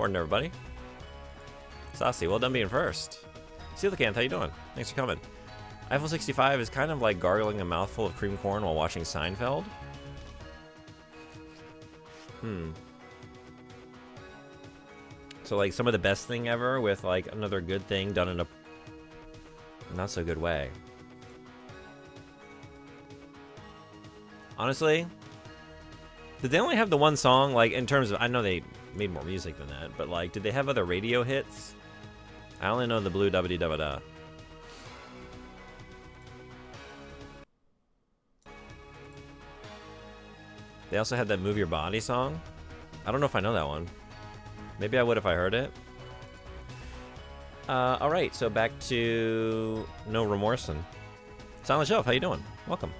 Morning, everybody. Saucy, well done being first. Coelacanth, how you doing? Thanks for coming. Eiffel 65 is kind of like gargling a mouthful of cream corn while watching Seinfeld. So like some of the best thing ever with like another good thing done in a not so good way. Honestly, did they only have the one song? Like in terms of, I know they made more music than that, but like, did they have other radio hits? I only know the Blue Dabba Dabba Da. They also had that Move Your Body song. I don't know if I know that one. Maybe I would if I heard it. Alright, so back to No Remorse. Silent Shelf, how you doing? Welcome.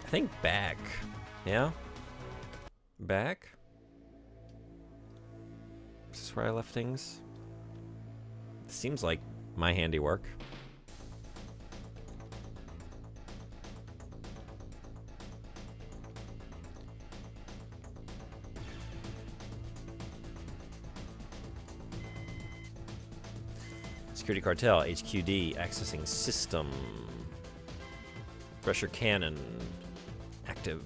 I think back. Yeah? Back? Is this where I left things? Seems like my handiwork. Security Cartel, HQD, accessing system. Pressure cannon, active.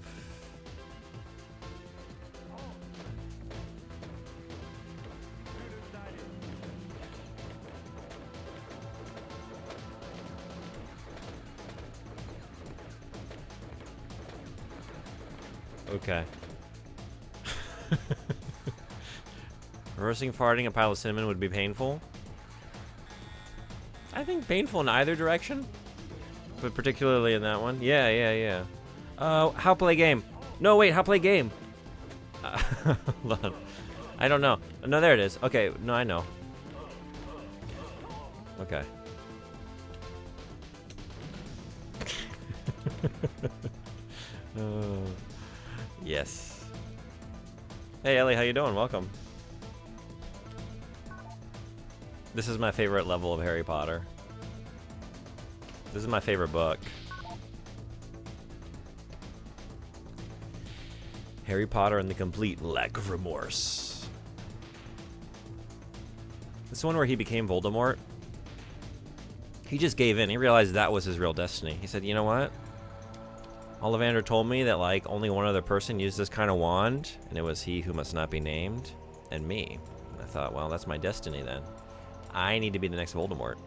Okay. Reversing farting a pile of cinnamon would be painful. I think painful in either direction, but particularly in that one. Yeah. How play game? No, wait, how play game? Hold on. I don't know. No, there it is. Okay, no, I know. Okay. Yes. Hey, Ellie, how you doing? Welcome. This is my favorite level of Harry Potter. This is my favorite book. Harry Potter and the Complete Lack of Remorse. This is the one where he became Voldemort. He just gave in. He realized that was his real destiny. He said, you know what? Ollivander told me that like only one other person used this kind of wand, and it was he who must not be named, and me. And I thought, well, that's my destiny then. I need to be the next Voldemort.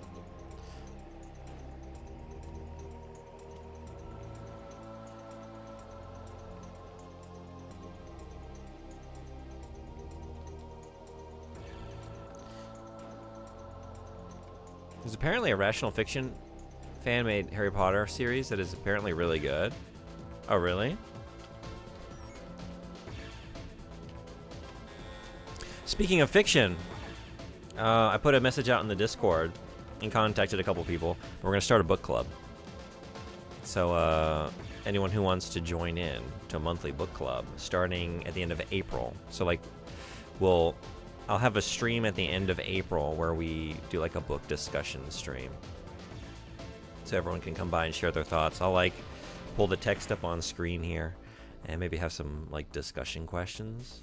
There's apparently a Rational Fiction fan-made Harry Potter series that is apparently really good. Oh, really? Speaking of fiction, I put a message out in the Discord and contacted a couple people. We're going to start a book club. So anyone who wants to join in to a monthly book club starting at the end of April. So like I'll have a stream at the end of April where we do like a book discussion stream. So everyone can come by and share their thoughts. I'll like pull the text up on screen here and maybe have some like discussion questions.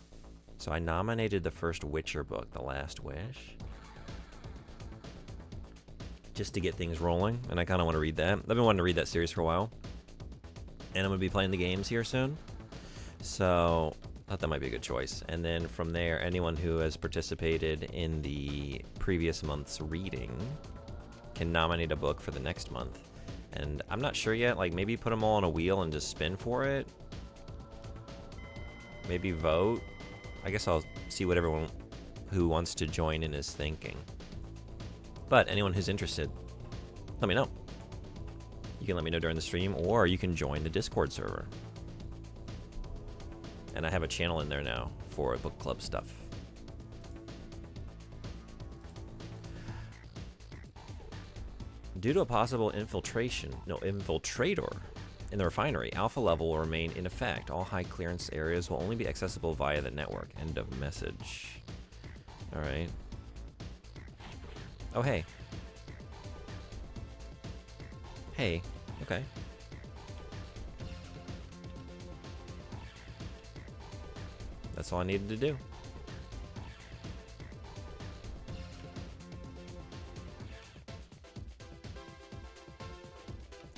So I nominated the first Witcher book, The Last Wish, just to get things rolling, and I kind of want to read that. I've been wanting to read that series for a while, and I'm going to be playing the games here soon, so I thought that might be a good choice. And then from there, anyone who has participated in the previous month's reading can nominate a book for the next month. And I'm not sure yet, like maybe put them all on a wheel and just spin for it. Maybe vote. I guess I'll see what everyone who wants to join in is thinking. But anyone who's interested, let me know. You can let me know during the stream, or you can join the Discord server. And I have a channel in there now for book club stuff. Due to a possible infiltrator in the refinery, alpha level will remain in effect. All high clearance areas will only be accessible via the network. End of message. Alright. Oh, hey. Hey. Okay. That's all I needed to do.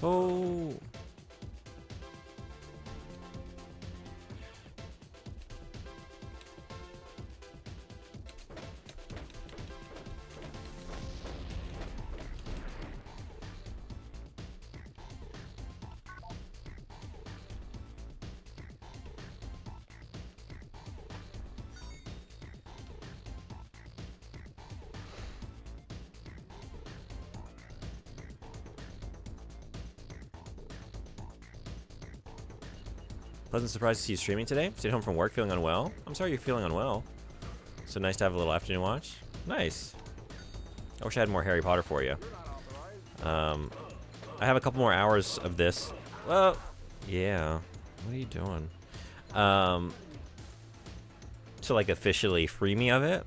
Oh. Pleasant surprise to see you streaming today. Stayed home from work feeling unwell. I'm sorry you're feeling unwell. So nice to have a little afternoon watch. Nice. I wish I had more Harry Potter for you. I have a couple more hours of this. Well, yeah. What are you doing? To like officially free me of it.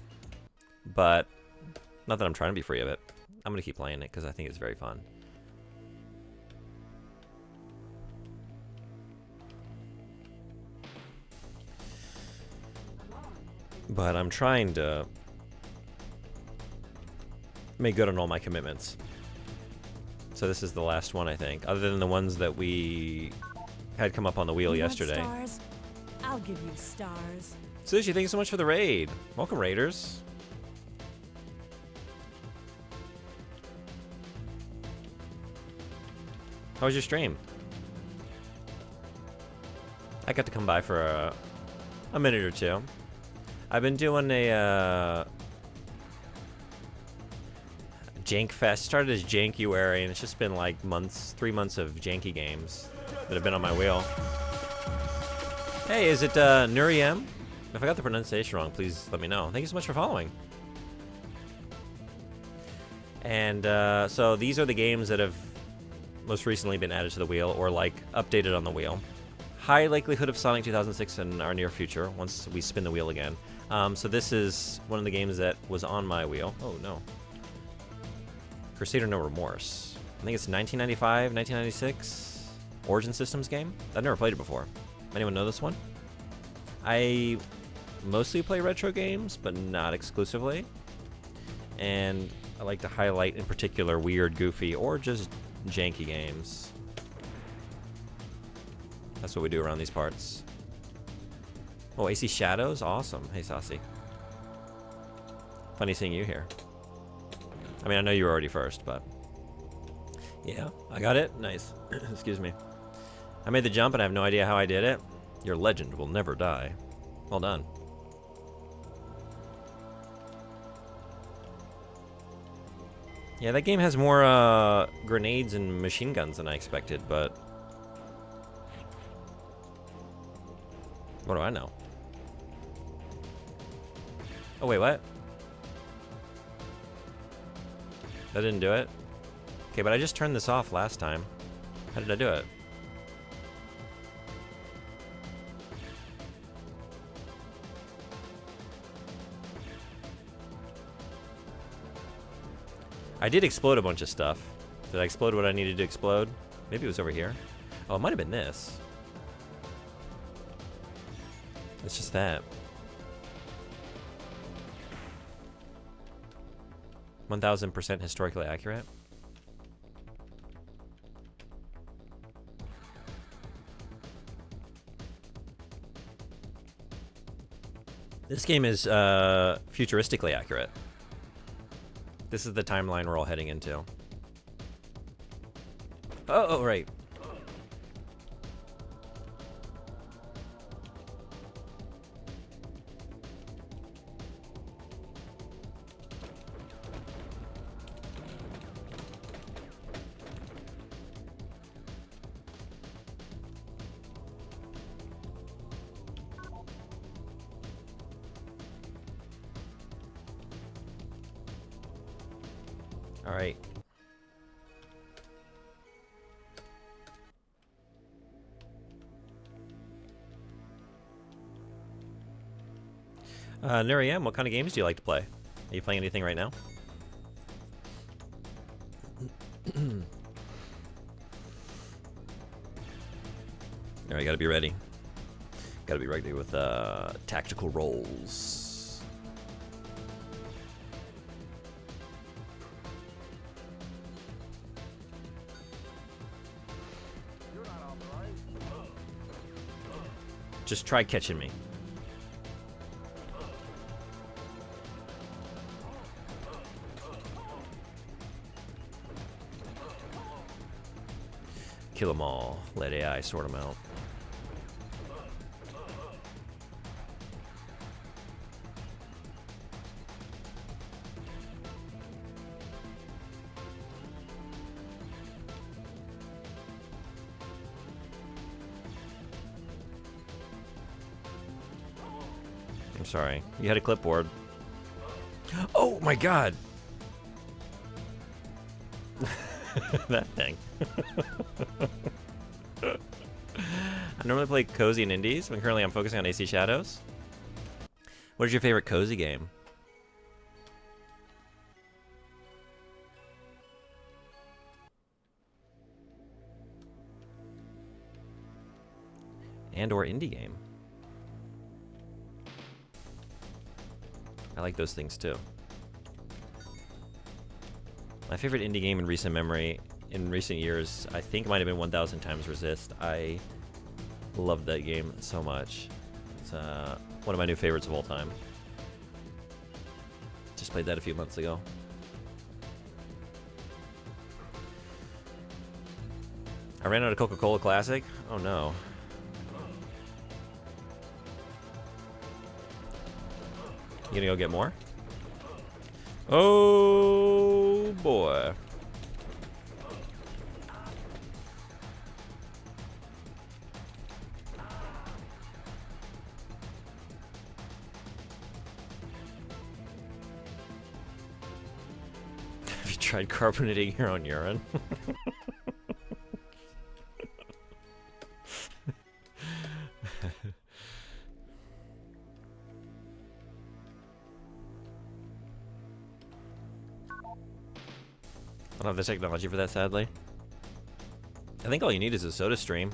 But not that I'm trying to be free of it. I'm going to keep playing it because I think it's very fun. But I'm trying to make good on all my commitments. So this is the last one, I think, other than the ones that we had come up on the wheel yesterday. Stars? I'll give you stars. Sushi, thank you so much for the raid. Welcome, raiders. How was your stream? I got to come by for a minute or two. I've been doing a Jank Fest. Started as Jankuary, and it's just been like 3 months of janky games that have been on my wheel. Hey, is it Nuriem? If I got the pronunciation wrong, please let me know. Thank you so much for following. And so these are the games that have most recently been added to the wheel or like updated on the wheel. High likelihood of Sonic 2006 in our near future once we spin the wheel again. So this is one of the games that was on my wheel. Oh no. Crusader No Remorse. I think it's 1995, 1996 Origin Systems game. I've never played it before. Anyone know this one? I mostly play retro games, but not exclusively. And I like to highlight in particular weird, goofy, or just janky games. That's what we do around these parts. Oh, AC Shadows? Awesome. Hey, Saucy. Funny seeing you here. I mean, I know you were already first, but... Yeah, I got it? Nice. Excuse me. I made the jump and I have no idea how I did it. Your legend will never die. Well done. Yeah, that game has more grenades and machine guns than I expected, but... What do I know? Oh, wait, what? That didn't do it? Okay, but I just turned this off last time. How did I do it? I did explode a bunch of stuff. Did I explode what I needed to explode? Maybe it was over here. Oh, it might have been this. It's just that. 1000% historically accurate. This game is futuristically accurate. This is the timeline we're all heading into. Oh, right. All right. Nuriam, what kind of games do you like to play? Are you playing anything right now? All right, gotta be ready. Gotta be ready with tactical rolls. Just try catching me. Kill them all. Let AI sort them out. I'm sorry. You had a clipboard. Oh my god! That thing. I normally play cozy and indies, but currently I'm focusing on AC Shadows. What is your favorite cozy game? And or indie game. I like those things too. My favorite indie game in recent memory, in recent years, I think it might have been 1000 Times Resist. I loved that game so much. It's one of my new favorites of all time. Just played that a few months ago. I ran out of Coca-Cola Classic. Oh no. You gonna go get more? Oh boy. Have you tried carbonating your own urine? I don't have the technology for that, sadly. I think all you need is a soda stream.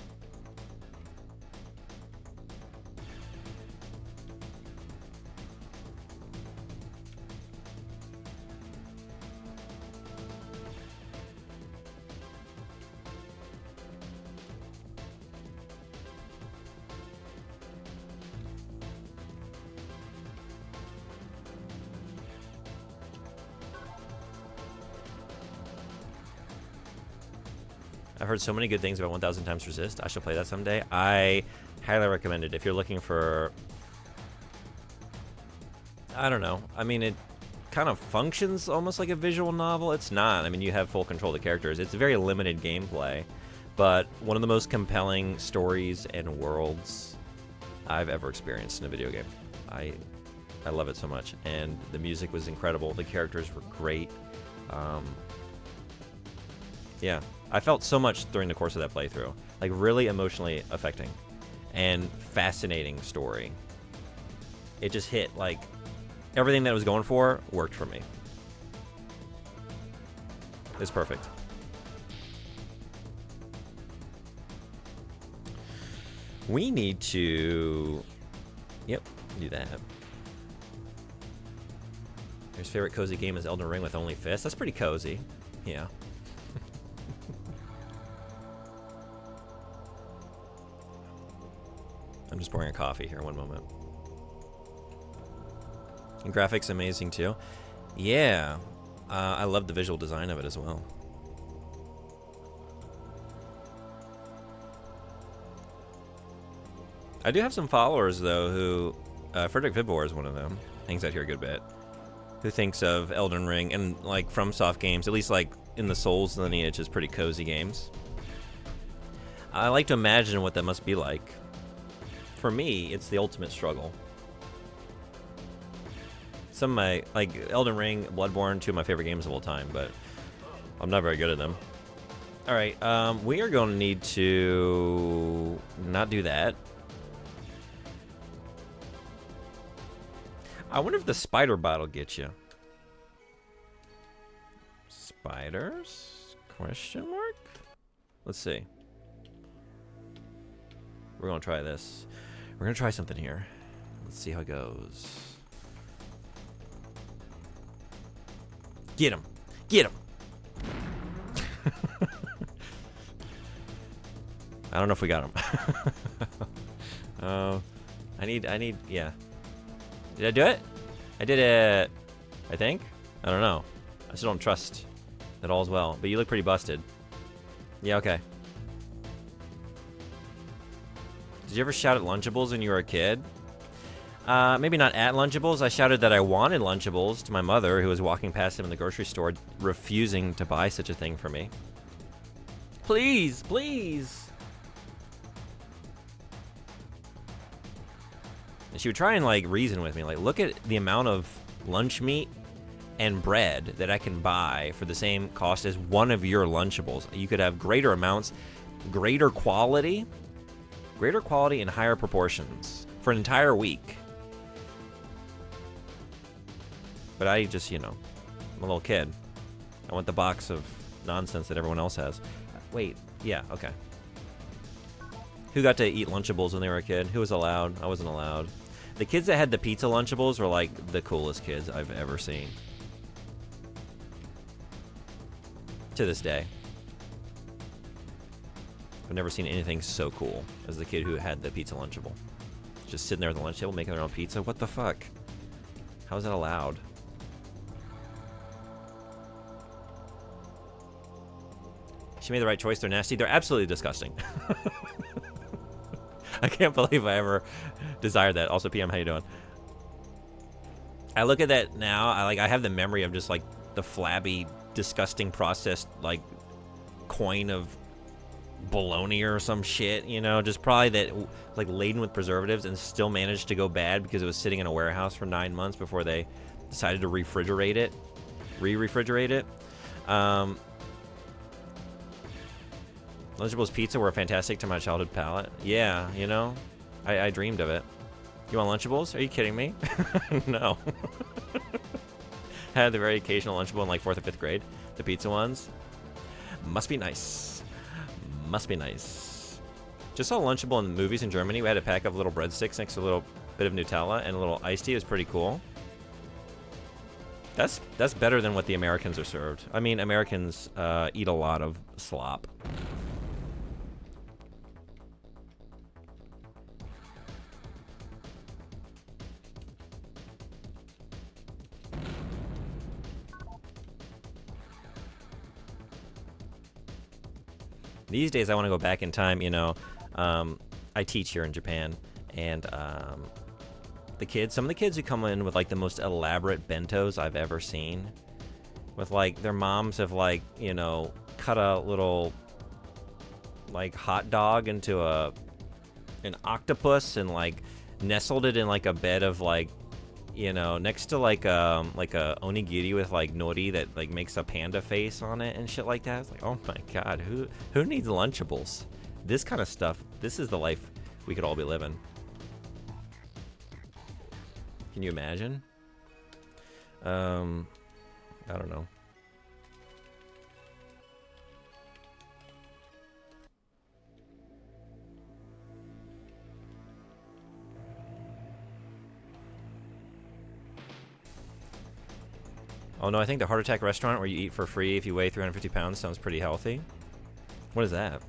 I've heard so many good things about 1000 Times Resist. I should play that someday. I highly recommend it if you're looking for... I don't know. I mean, it kind of functions almost like a visual novel. It's not. I mean, you have full control of the characters. It's very limited gameplay, but one of the most compelling stories and worlds I've ever experienced in a video game. I love it so much. And the music was incredible. The characters were great. Yeah. I felt so much during the course of that playthrough. Like, really emotionally affecting and fascinating story. It just hit, like, everything that I was going for worked for me. It's perfect. We need to... Yep, do that. His favorite cozy game is Elden Ring with only fists. That's pretty cozy. Yeah. I'm just pouring a coffee here, one moment. And graphics amazing too. Yeah, I love the visual design of it as well. I do have some followers though who, Frederick Vibor is one of them, hangs out here a good bit, who thinks of Elden Ring and like FromSoft games, at least like in the Souls lineage, as pretty cozy games. I like to imagine what that must be like. For me, it's the ultimate struggle. Some of my, like Elden Ring, Bloodborne, two of my favorite games of all time, but I'm not very good at them. All right, we are going to need to not do that. I wonder if the spider bottle gets you. Spiders? Question mark? Let's see. We're going to try this. We're gonna try something here. Let's see how it goes. Get him! Get him! I don't know if we got him. I need, yeah. Did I do it? I did it, I think? I don't know. I still don't trust that all's well, but you look pretty busted. Yeah, okay. Did you ever shout at Lunchables when you were a kid? Maybe not at Lunchables. I shouted that I wanted Lunchables to my mother, who was walking past them in the grocery store, refusing to buy such a thing for me. Please, please. And she would try and, like, reason with me. Like, look at the amount of lunch meat and bread that I can buy for the same cost as one of your Lunchables. You could have greater amounts, greater quality in higher proportions for an entire week. But I just, you know, I'm a little kid. I want the box of nonsense that everyone else has. Wait, yeah, okay. Who got to eat Lunchables when they were a kid? Who was allowed? I wasn't allowed. The kids that had the pizza Lunchables were like the coolest kids I've ever seen. To this day. I've never seen anything so cool as the kid who had the pizza Lunchable. Just sitting there at the lunch table making their own pizza. What the fuck? How is that allowed? She made the right choice. They're nasty. They're absolutely disgusting. I can't believe I ever desired that. Also, PM, how you doing? I look at that now. I have the memory of just like the flabby, disgusting processed like coin of bologna or some shit, you know, just probably that like laden with preservatives and still managed to go bad because it was sitting in a warehouse for 9 months before they decided to refrigerate it, re-refrigerate it. Lunchables pizza were fantastic to my childhood palate. Yeah, you know, I dreamed of it. You want Lunchables? Are you kidding me? No. Had the very occasional Lunchable in like 4th or 5th grade. The pizza ones. Must be nice. Must be nice. Just saw Lunchable in the movies in Germany. We had a pack of little breadsticks next to a little bit of Nutella and a little iced tea. It was pretty cool. That's better than what the Americans are served. I mean, Americans eat a lot of slop. These days, I want to go back in time, you know. I teach here in Japan, and some of the kids who come in with, like, the most elaborate bentos I've ever seen, with, like, their moms have, like, you know, cut a little, like, hot dog into an octopus and, like, nestled it in, like, a bed of, like, you know, next to like a onigiri with like nori that like makes a panda face on it and shit like that. It's like, oh my god, who needs Lunchables? This kind of stuff. This is the life we could all be living. Can you imagine? I don't know. Oh no, I think the Heart Attack restaurant where you eat for free if you weigh 350 pounds sounds pretty healthy. What is that?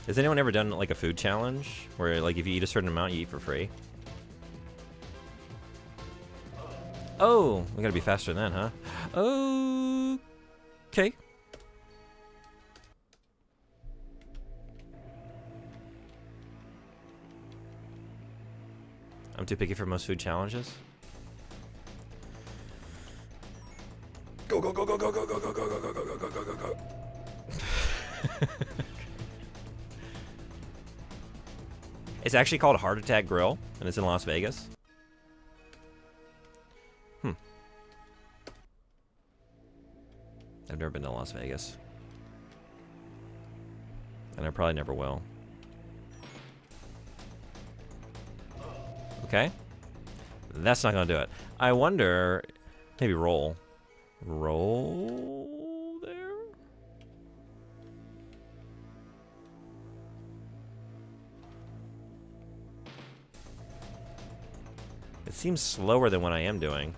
Has anyone ever done like a food challenge where like if you eat a certain amount you eat for free? Oh, we gotta be faster than that, huh? Okay. I'm too picky for most food challenges. Go, go, go, go, go, go, go, go, go, go, go, go, go, go, go, go. It's actually called Heart Attack Grill, and it's in Las Vegas. I've never been to Las Vegas. And I probably never will. Okay. That's not gonna do it. I wonder... Maybe roll. Roll... seems slower than what I am doing.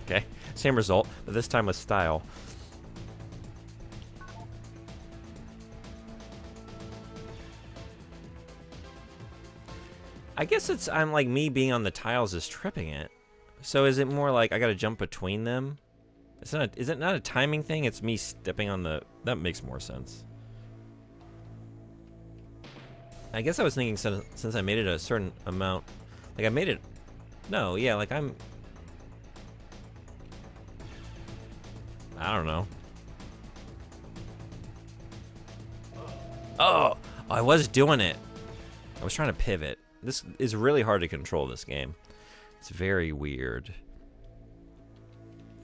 Okay, same result, but this time with style. I guess I'm like me being on the tiles is tripping it. So is it more like I gotta jump between them? Is it not a timing thing? It's me stepping on the... That makes more sense. I guess I was thinking since I made it a certain amount... Like I made it... No, yeah, like I'm... I don't know. Oh! I was doing it. I was trying to pivot. This is really hard to control, this game. It's very weird.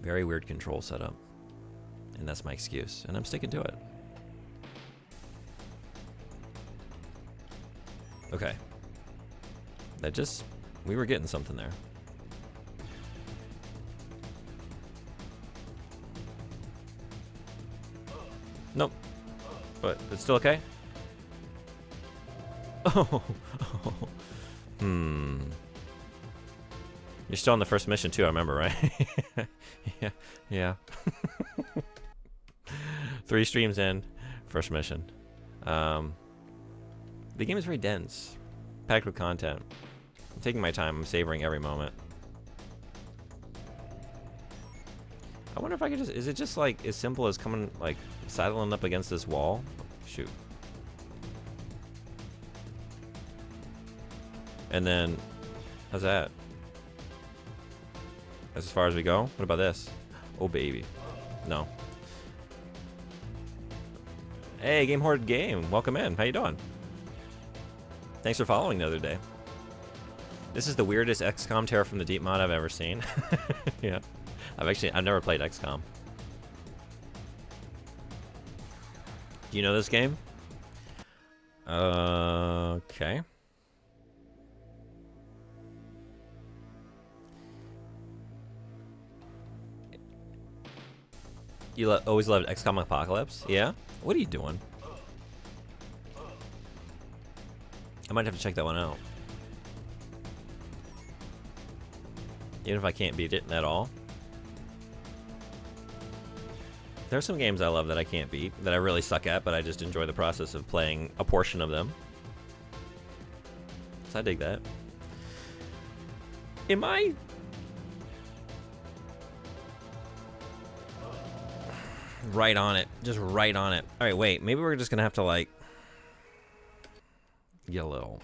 Very weird control setup. And that's my excuse. And I'm sticking to it. Okay. That just... We were getting something there. Nope. But it's still okay? Oh. Hmm. You're still on the first mission too, I remember, right? Yeah. Yeah. 3 streams in, first mission. The game is very dense, packed with content. I'm taking my time. I'm savoring every moment. I wonder if I could just... Is it just like as simple as coming, like, saddling up against this wall? Shoot. And then, how's that? That's as far as we go? What about this? Oh, baby. No. Hey, Game Horde Game. Welcome in. How you doing? Thanks for following the other day. This is the weirdest XCOM Terror from the Deep mod I've ever seen. Yeah. I've never played XCOM. Do you know this game? Okay. You always loved XCOM Apocalypse? Yeah? What are you doing? I might have to check that one out. Even if I can't beat it at all. There's some games I love that I can't beat, that I really suck at, but I just enjoy the process of playing a portion of them. So I dig that. Am I... Right on it. Just right on it. Alright, wait. Maybe we're just gonna have to, like... Get a little...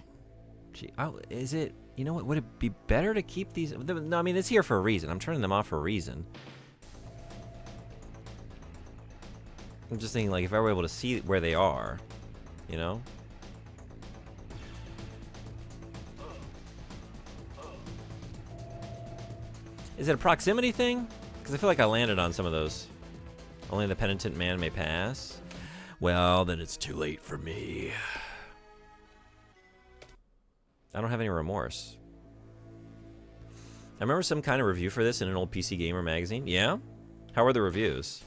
Gee, is it... You know what? Would it be better to keep these... No, I mean, it's here for a reason. I'm turning them off for a reason. I'm just thinking, like, if I were able to see where they are, you know? Is it a proximity thing? Because I feel like I landed on some of those. Only the penitent man may pass. Well, then it's too late for me. I don't have any remorse. I remember some kind of review for this in an old PC Gamer magazine. Yeah? How were the reviews?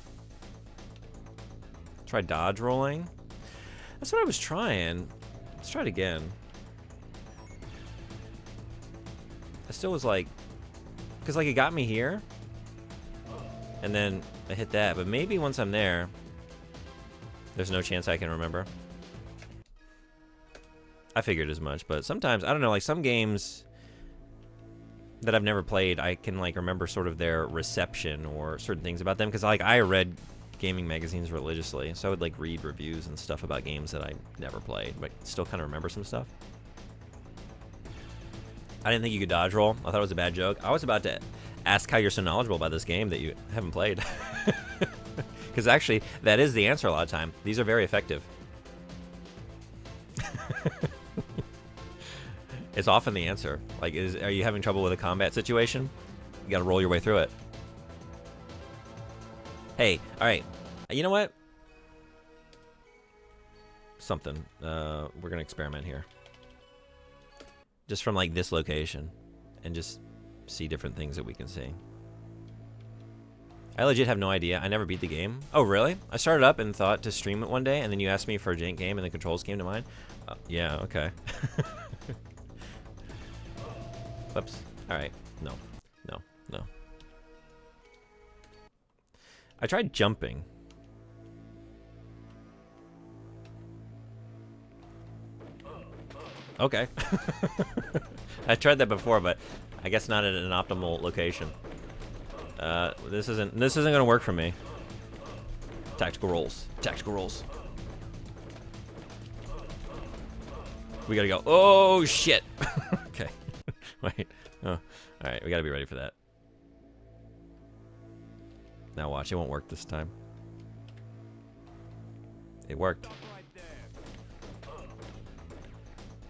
Try dodge rolling. That's what I was trying. Let's try it again. I still was like... Because, like, it got me here. And then I hit that. But maybe once I'm there, there's no chance I can remember. I figured as much. But sometimes, I don't know, like some games that I've never played, I can, like, remember sort of their reception or certain things about them. Because, like, I read gaming magazines religiously. So I would, like, read reviews and stuff about games that I never played. But still kind of remember some stuff. I didn't think you could dodge roll. I thought it was a bad joke. I was about to ask how you're so knowledgeable about this game that you haven't played. Because actually, that is the answer a lot of time. These are very effective. It's often the answer. Like, are you having trouble with a combat situation? You gotta roll your way through it. Hey, alright. You know what? Something. We're gonna experiment here. Just from, like, this location. And just see different things that we can see. I legit have no idea. I never beat the game. Oh, really? I started up and thought to stream it one day, and then you asked me for a jank game, and the controls came to mind. Yeah, okay. Whoops. Alright. No. No. No. I tried jumping. Okay. I tried that before, but I guess not at an optimal location. This isn't gonna work for me. Tactical rolls. Tactical rolls. We gotta go. Oh shit. Okay. Wait. Oh. Alright, we gotta be ready for that. Now watch, it won't work this time. It worked.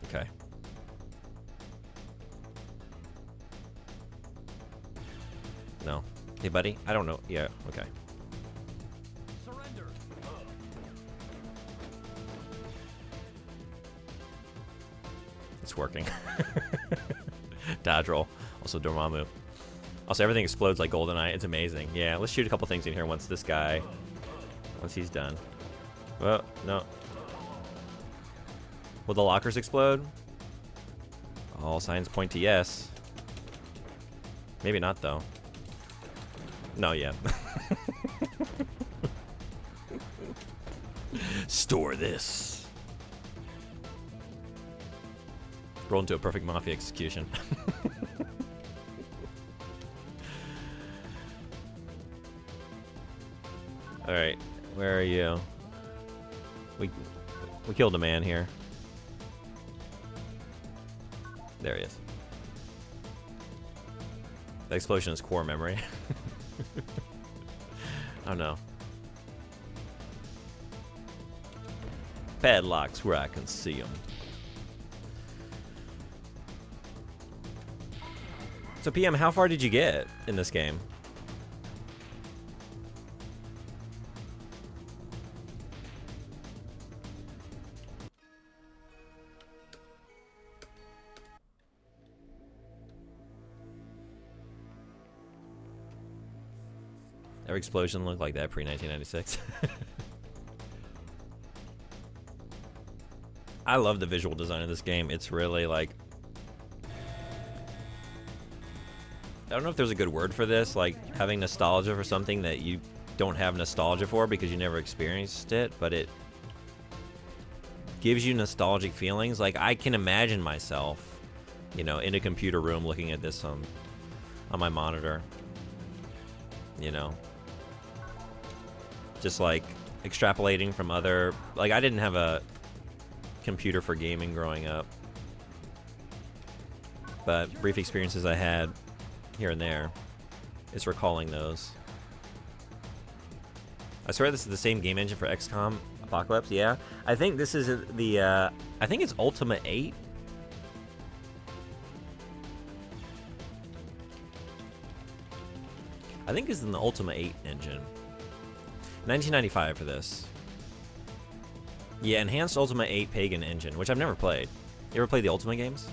Okay. No. Hey, buddy. I don't know. Yeah. Okay. Surrender. It's working. Dodge roll. Also Dormammu. Also, everything explodes like GoldenEye. It's amazing. Yeah, let's shoot a couple things in here once this guy... Once he's done. Well, no. Will the lockers explode? All signs point to yes. Maybe not, though. No, yeah. Store this. Roll into a perfect mafia execution. Alright, where are you? We killed a man here. There he is. The explosion is core memory. Oh no. Padlocks where I can see them. So PM, how far did you get in this game? Every explosion looked like that pre-1996. I love the visual design of this game. It's really like... I don't know if there's a good word for this, like having nostalgia for something that you don't have nostalgia for because you never experienced it, but it gives you nostalgic feelings. Like I can imagine myself, you know, in a computer room looking at this on my monitor, you know. Just like extrapolating from other, like I didn't have a computer for gaming growing up, but brief experiences I had here and there is recalling those. I swear this is the same game engine for XCOM Apocalypse. Yeah, I think this is the I think it's Ultima 8. I think it's in the Ultima 8 engine. 1995 for this. Yeah, enhanced Ultima 8 Pagan engine, which I've never played. You ever played the Ultima games?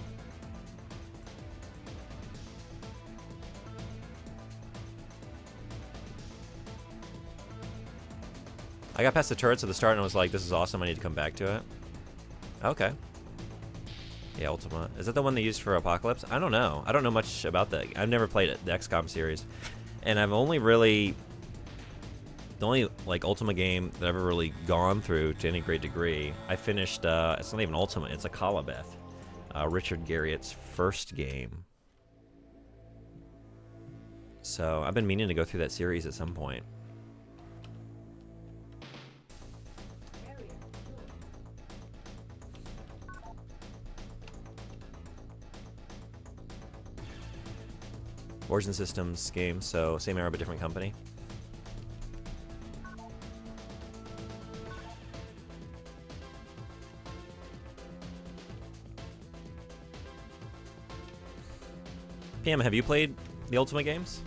I got past the turrets at the start and I was like, this is awesome, I need to come back to it. Okay. Yeah, Ultima. Is that the one they used for Apocalypse? I don't know. I don't know much about that. I've never played it, the XCOM series. And I've only really... The only, like, Ultima game that I've ever really gone through to any great degree, I finished, it's not even Ultima, it's a Akalabeth. Richard Garriott's first game. So, I've been meaning to go through that series at some point. Origin Systems game, so same era but different company. PM, have you played the Ultima games?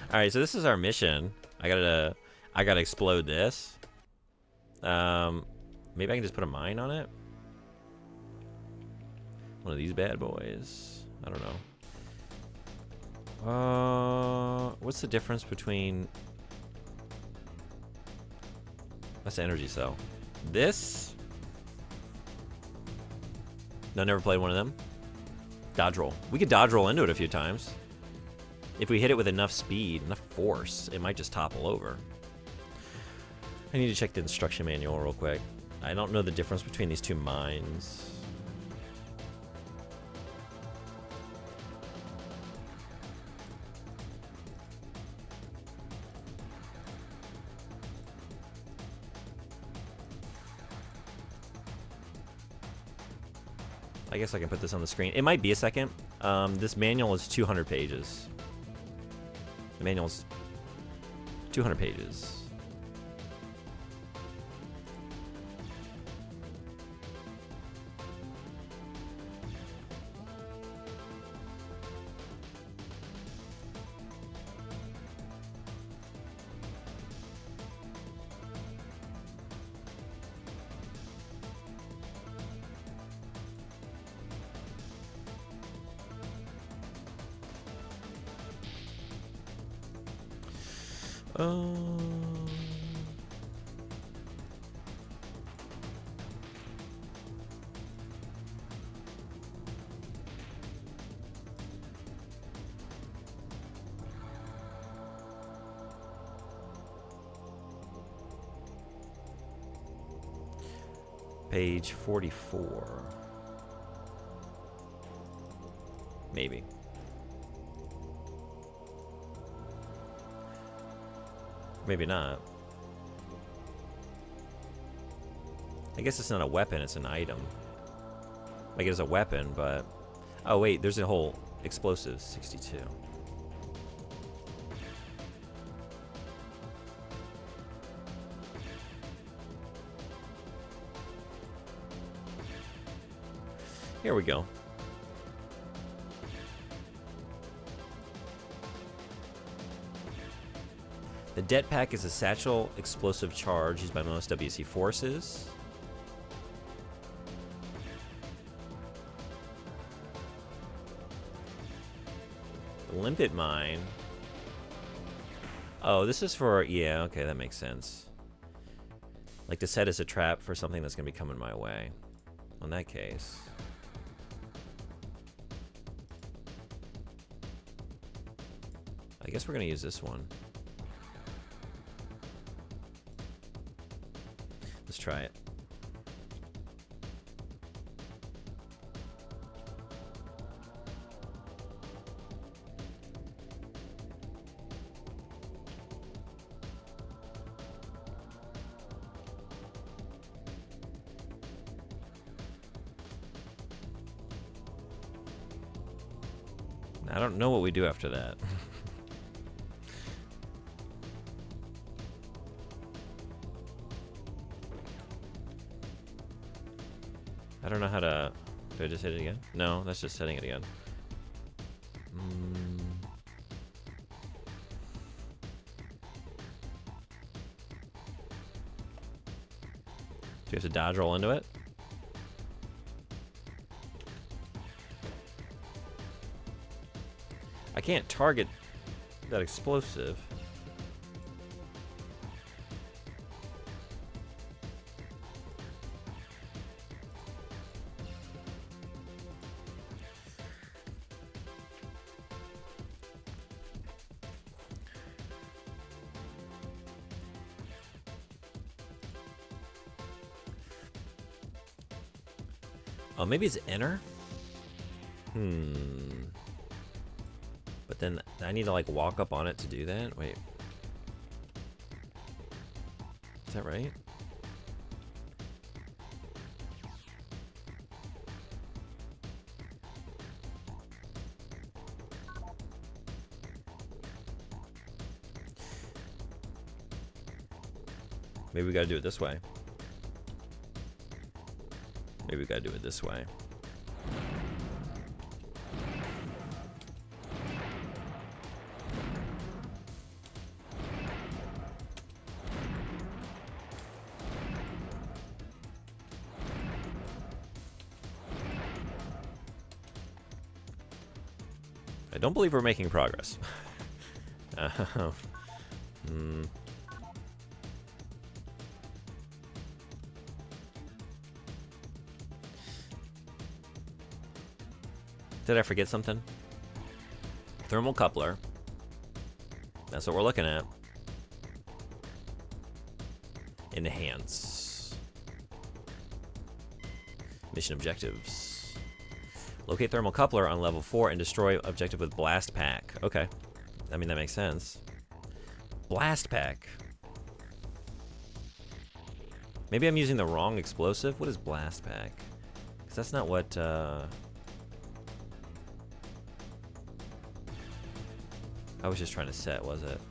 Alright, so this is our mission. I gotta explode this. Maybe I can just put a mine on it? One of these bad boys. I don't know. What's the difference between... That's the energy cell. This? No, never played one of them. Dodge roll. We could dodge roll into it a few times. If we hit it with enough speed, enough force, it might just topple over. I need to check the instruction manual real quick. I don't know the difference between these two mines. I guess I can put this on the screen. It might be a second. This manual is 200 pages. The manual's 200 pages. Page 44. Maybe. Maybe not. I guess it's not a weapon, it's an item. Like it's a weapon, but... Oh wait, there's a whole explosive 62. Here we go. The Det Pack is a satchel explosive charge used by most WC forces. The Limpet Mine. Oh, this is for... Yeah, okay, that makes sense. Like to set as a trap for something that's going to be coming my way. In that case... I guess we're going to use this one. Let's try it. I don't know what we do after that. I don't know how to... Do I just hit it again? No, that's just setting it again. Do you have to dodge roll into it? I can't target that explosive. Oh, maybe it's enter? But then I need to like walk up on it to do that? Wait. Is that right? Maybe we gotta do it this way. Maybe we gotta do it this way. I don't believe we're making progress. Did I forget something? Thermal coupler. That's what we're looking at. Enhance. Mission objectives. Locate thermal coupler on level 4 and destroy objective with blast pack. Okay. I mean, that makes sense. Blast pack. Maybe I'm using the wrong explosive. What is blast pack? Because that's not what... I was just trying to set, was it?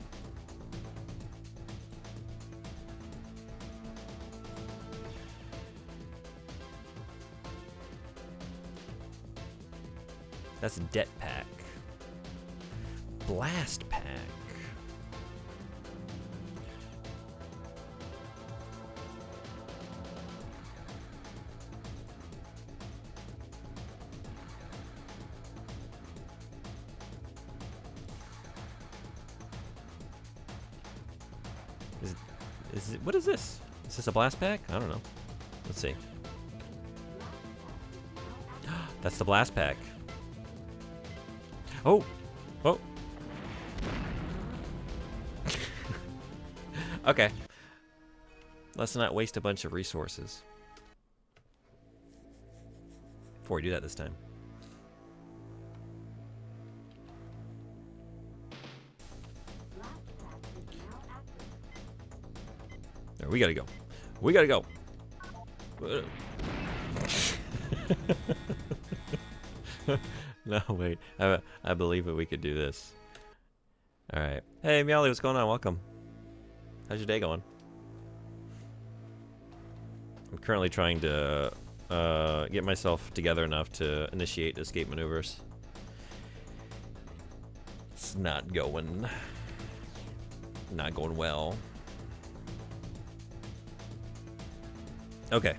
That's det pack. Blast pack. Is it, what is this? Is this a blast pack? I don't know. Let's see. That's the blast pack. Oh! Oh! Okay. Let's not waste a bunch of resources. Before we do that this time. There, we gotta go. We gotta go. No, wait. I believe that we could do this. Alright. Hey, Meowly, what's going on? Welcome. How's your day going? I'm currently trying to get myself together enough to initiate escape maneuvers. It's not going well. Okay.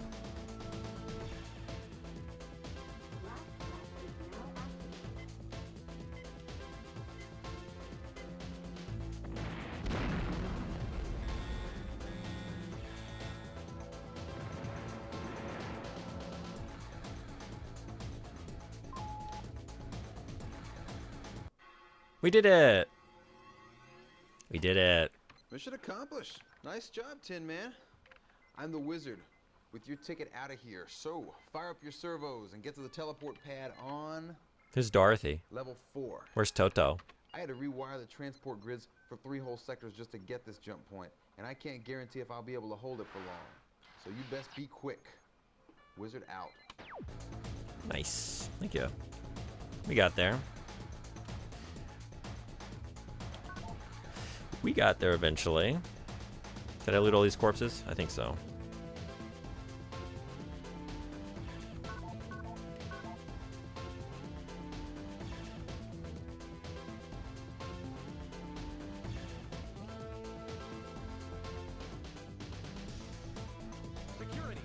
We did it! We did it. Mission accomplished. Nice job, Tin Man. I'm the wizard with your ticket out of here. So, fire up your servos and get to the teleport pad on... Who's Dorothy? Level 4. Where's Toto? I had to rewire the transport grids for 3 whole sectors just to get this jump point, and I can't guarantee if I'll be able to hold it for long. So you best be quick. Wizard out. Nice. Thank you. We got there. We got there eventually. Did I loot all these corpses? I think so. Security.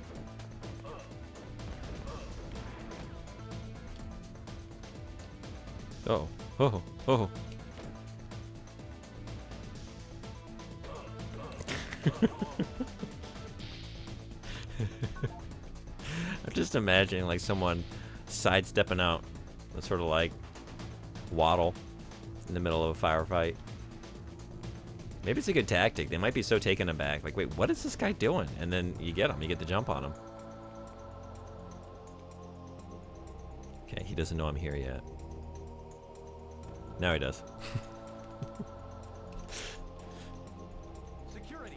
Oh. Oh. Oh. I'm just imagining like someone sidestepping out and sort of like waddle in the middle of a firefight. Maybe it's a good tactic. They might be so taken aback. Like, wait, what is this guy doing? And then you get him. You get the jump on him. Okay, he doesn't know I'm here yet. Now he does. Security.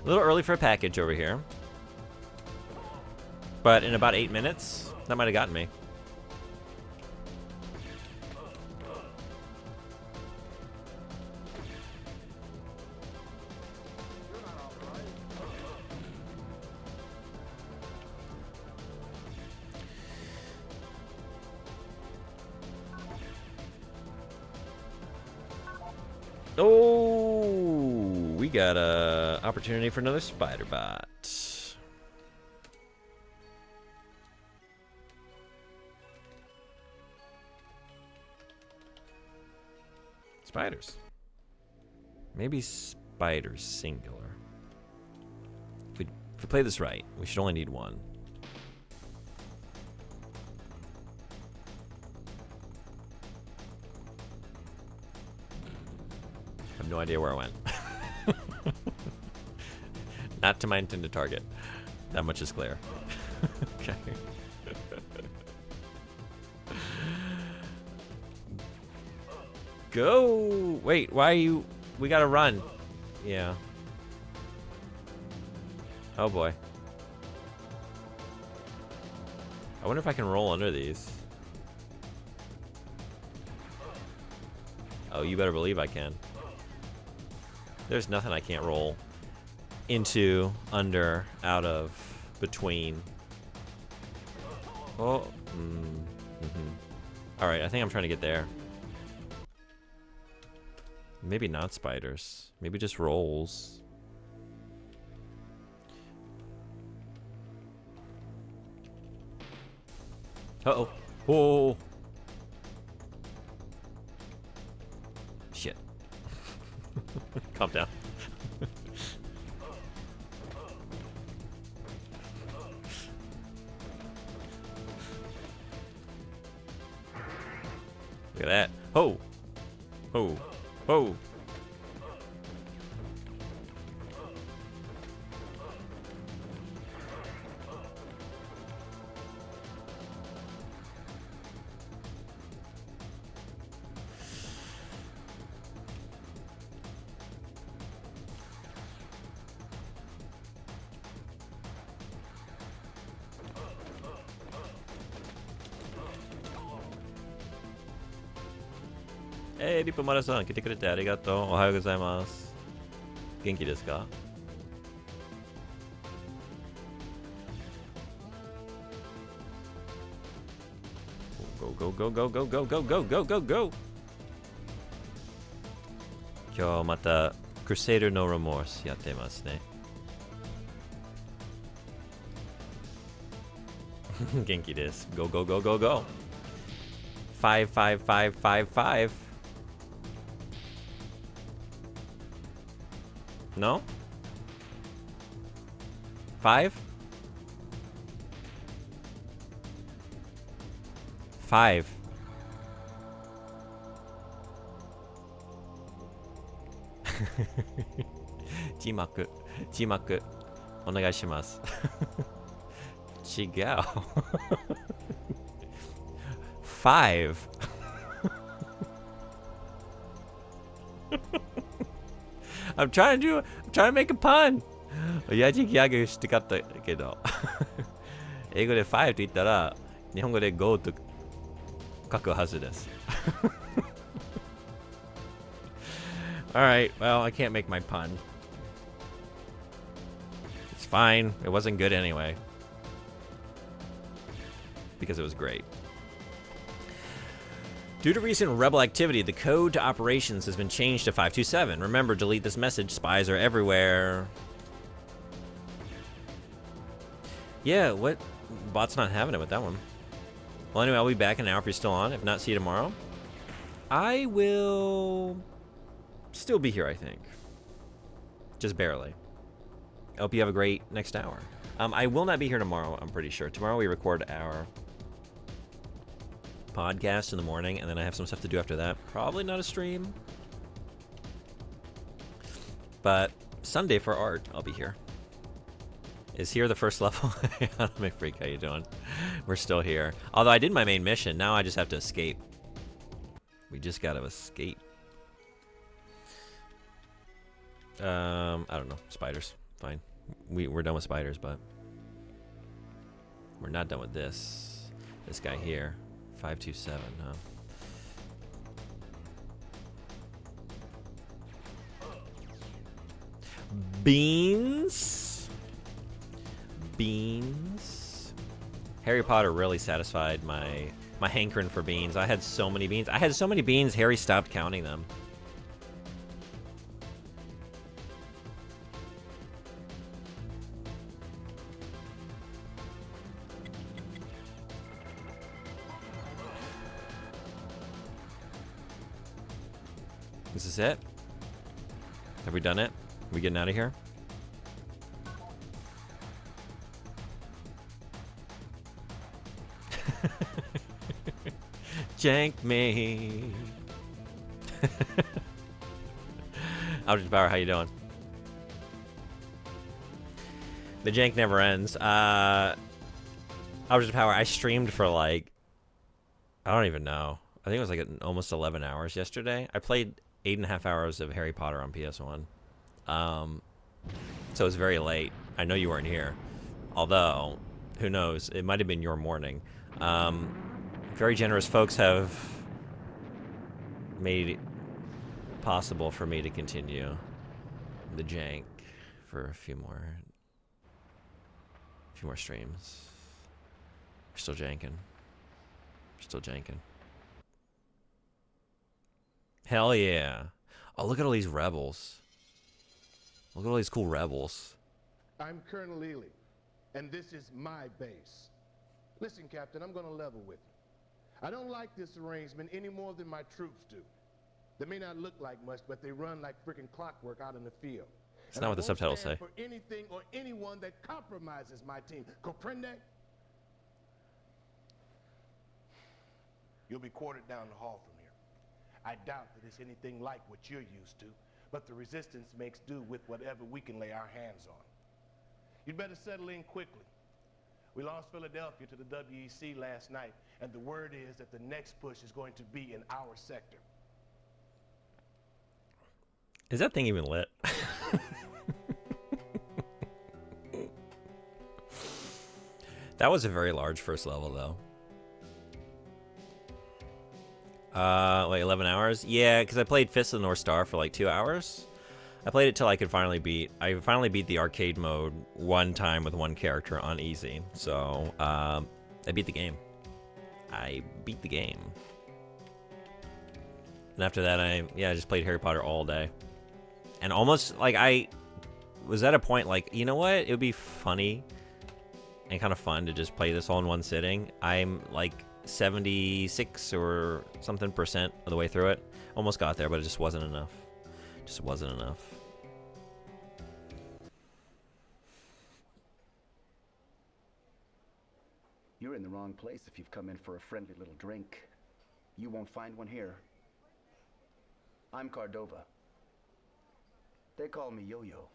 A little early for a package over here. But in about 8 minutes, that might have gotten me. Oh, we got a opportunity for another spider bot. Spiders. Maybe spiders singular. If we play this right, we should only need one. I have no idea where I went. Not to my intended target. That much is clear. Okay. Go! Wait, why are you... We gotta run. Yeah. Oh boy. I wonder if I can roll under these. Oh, you better believe I can. There's nothing I can't roll into, under, out of, between. Oh. Alright, I think I'm trying to get there. Maybe not spiders. Maybe just rolls. Uh-oh. Whoa. Shit. Calm down. Look at that. Ho! Ho! Ho!リップマラさん来てくれてありがとう。おはようございます。元気ですか？ Go go go go go go go go go go go。 今日また Crusader の Remorse やってますね。元気です。Go go go go go。 55555。 No? 5? 5. G 幕お願いします。違う。5. I'm trying to make a pun. 親父ギャグしたかったけど英語で5と言ったら日本語で5と書くはずです。Alright, well, I can't make my pun. It's fine. It wasn't good anyway. Because it was great. Due to recent rebel activity, the code to operations has been changed to 527. Remember, delete this message. Spies are everywhere. Yeah, what? Bot's not having it with that one. Well, anyway, I'll be back in an hour if you're still on. If not, see you tomorrow. I will still be here, I think. Just barely. I hope you have a great next hour. I will not be here tomorrow, I'm pretty sure. Tomorrow we record our podcast in the morning, and then I have some stuff to do after that. Probably not a stream. But Sunday for art, I'll be here. Is here the first level? Anime Freak, how you doing? We're still here. Although I did my main mission, now I just have to escape. We just gotta escape. I don't know. Spiders. Fine. We're done with spiders, but we're not done with this. This guy here. 527, huh? Beans. Harry Potter really satisfied my hankering for beans. I had so many beans. Harry stopped counting them. Is this it? Have we done it? We getting out of here? Jank me. Outage Power, how you doing? The jank never ends. Outage Power, I streamed for like, I don't even know. I think it was like almost 11 hours yesterday. I played 8.5 hours of Harry Potter on PS1. So it was very late. I know you weren't here. Although, who knows? It might have been your morning. Very generous folks have made it possible for me to continue the jank for a few more streams. We're still janking. Still janking. Hell yeah. Oh, look at all these rebels. Look at all these cool rebels. I'm Colonel Ely, and this is my base. Listen, Captain, I'm gonna level with you. I don't like this arrangement any more than my troops do. They may not look like much, but they run like freaking clockwork out in the field. It's not what the subtitles say. For anything or anyone that compromises my team. Comprende? You'll be quartered down the hall from here. I doubt that it's anything like what you're used to, but the resistance makes do with whatever we can lay our hands on. You'd better settle in quickly. We lost Philadelphia to the WEC last night, and the word is that the next push is going to be in our sector. Is that thing even lit? That was a very large first level, though. Like 11 hours? Yeah, because I played Fist of the North Star for like 2 hours. I played it till I finally beat the arcade mode one time with one character on easy. So, I beat the game. I beat the game. And after that, I just played Harry Potter all day. And almost, like, I was at a point, like, you know what? It would be funny and kind of fun to just play this all in one sitting. I'm, like, 76 or something % of the way through it. Almost got there, but it just wasn't enough. Just wasn't enough. You're in the wrong place if you've come in for a friendly little drink. You won't find one here. I'm Cardova. They call me Yo-Yo.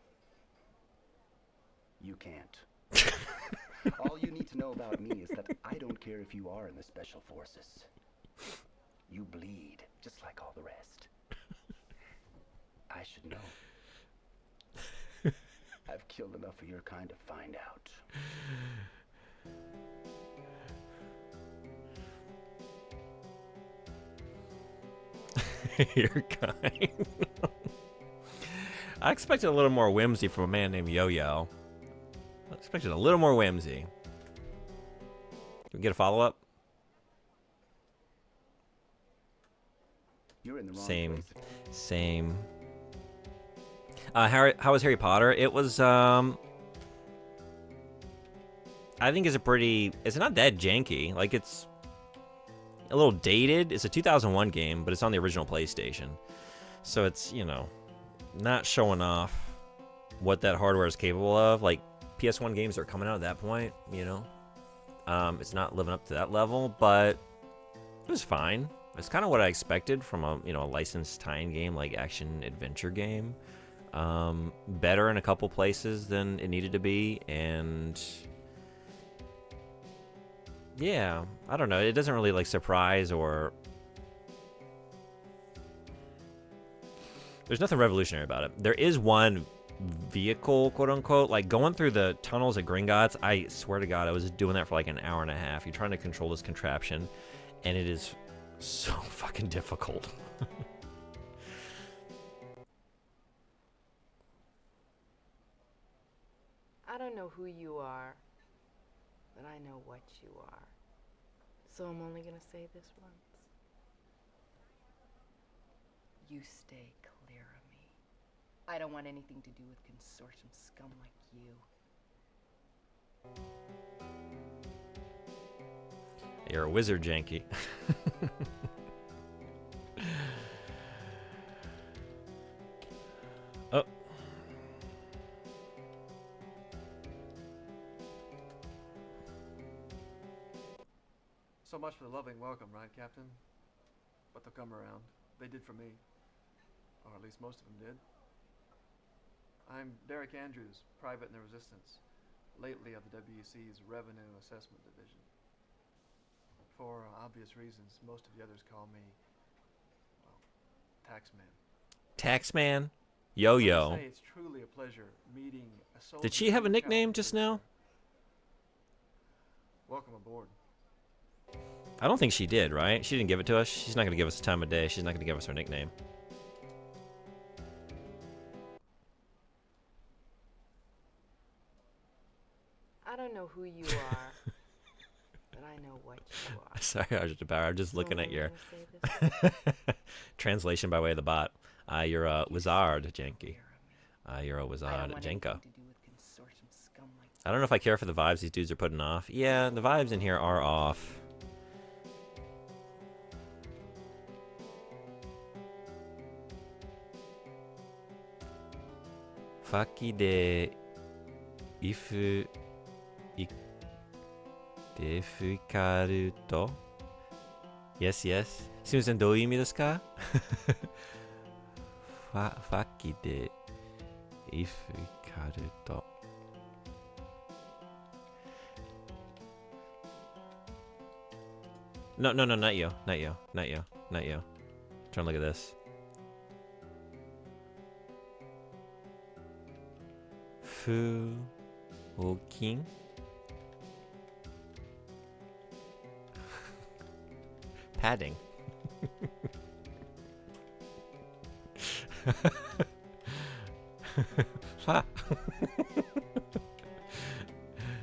You can't. All you need to know about me is that I don't care if you are in the Special Forces. You bleed, just like all the rest. I should know. I've killed enough of your kind to find out. Your kind. I expected a little more whimsy from a man named Yo-Yo. I expected a little more whimsy. Can we get a follow-up? You're in the wrong Same. place. Same. How was Harry Potter? It was, I think it's not that janky. Like, it's a little dated. It's a 2001 game, but it's on the original PlayStation. So it's, not showing off what that hardware is capable of. Like, PS1 games are coming out at that point, It's not living up to that level, but it was fine. It's kind of what I expected from a licensed tie-in game, like action-adventure game. Better in a couple places than it needed to be, and yeah, I don't know. It doesn't really, like, surprise or... There's nothing revolutionary about it. There is one vehicle, quote-unquote, like going through the tunnels at Gringotts. I swear to God, I was doing that for like an hour and a half. You're trying to control this contraption, and it is so fucking difficult. I don't know who you are, but I know what you are. So I'm only gonna say this once. You stay clear of me. I don't want anything to do with consortium scum like you. You're a wizard, Janky. So much for the loving welcome, right, Captain? But they'll come around. They did for me. Or at least most of them did. I'm Derek Andrews, private in the Resistance, lately of the WEC's Revenue Assessment Division. For obvious reasons, most of the others call me, well, Taxman. Taxman? Let Yo-yo. me say it's truly a pleasure meeting a soldier. Did she have a who nickname challenged just me, now? sir. Welcome aboard. I don't think she did, right? She didn't give it to us. She's not going to give us the time of day. She's not going to give us her nickname. I don't know who you are, but I know what you are. Sorry, I'm just looking at your Someone gonna say this? translation by way of the bot. You're a wizard, Janky. You're a I don't wizard, want anything Jenko. to do with consortium scum like I don't know if I care for the vibes these dudes are putting off. Yeah, the vibes in here are off. Faki de ifu defikaru to? Yes, yes. すみません、どういう意味ですか？ファキでイフカルト。No, no, no, not you. Not you. Not you. Not you. Trying to look at this. Fu Okin. Padding. Fa.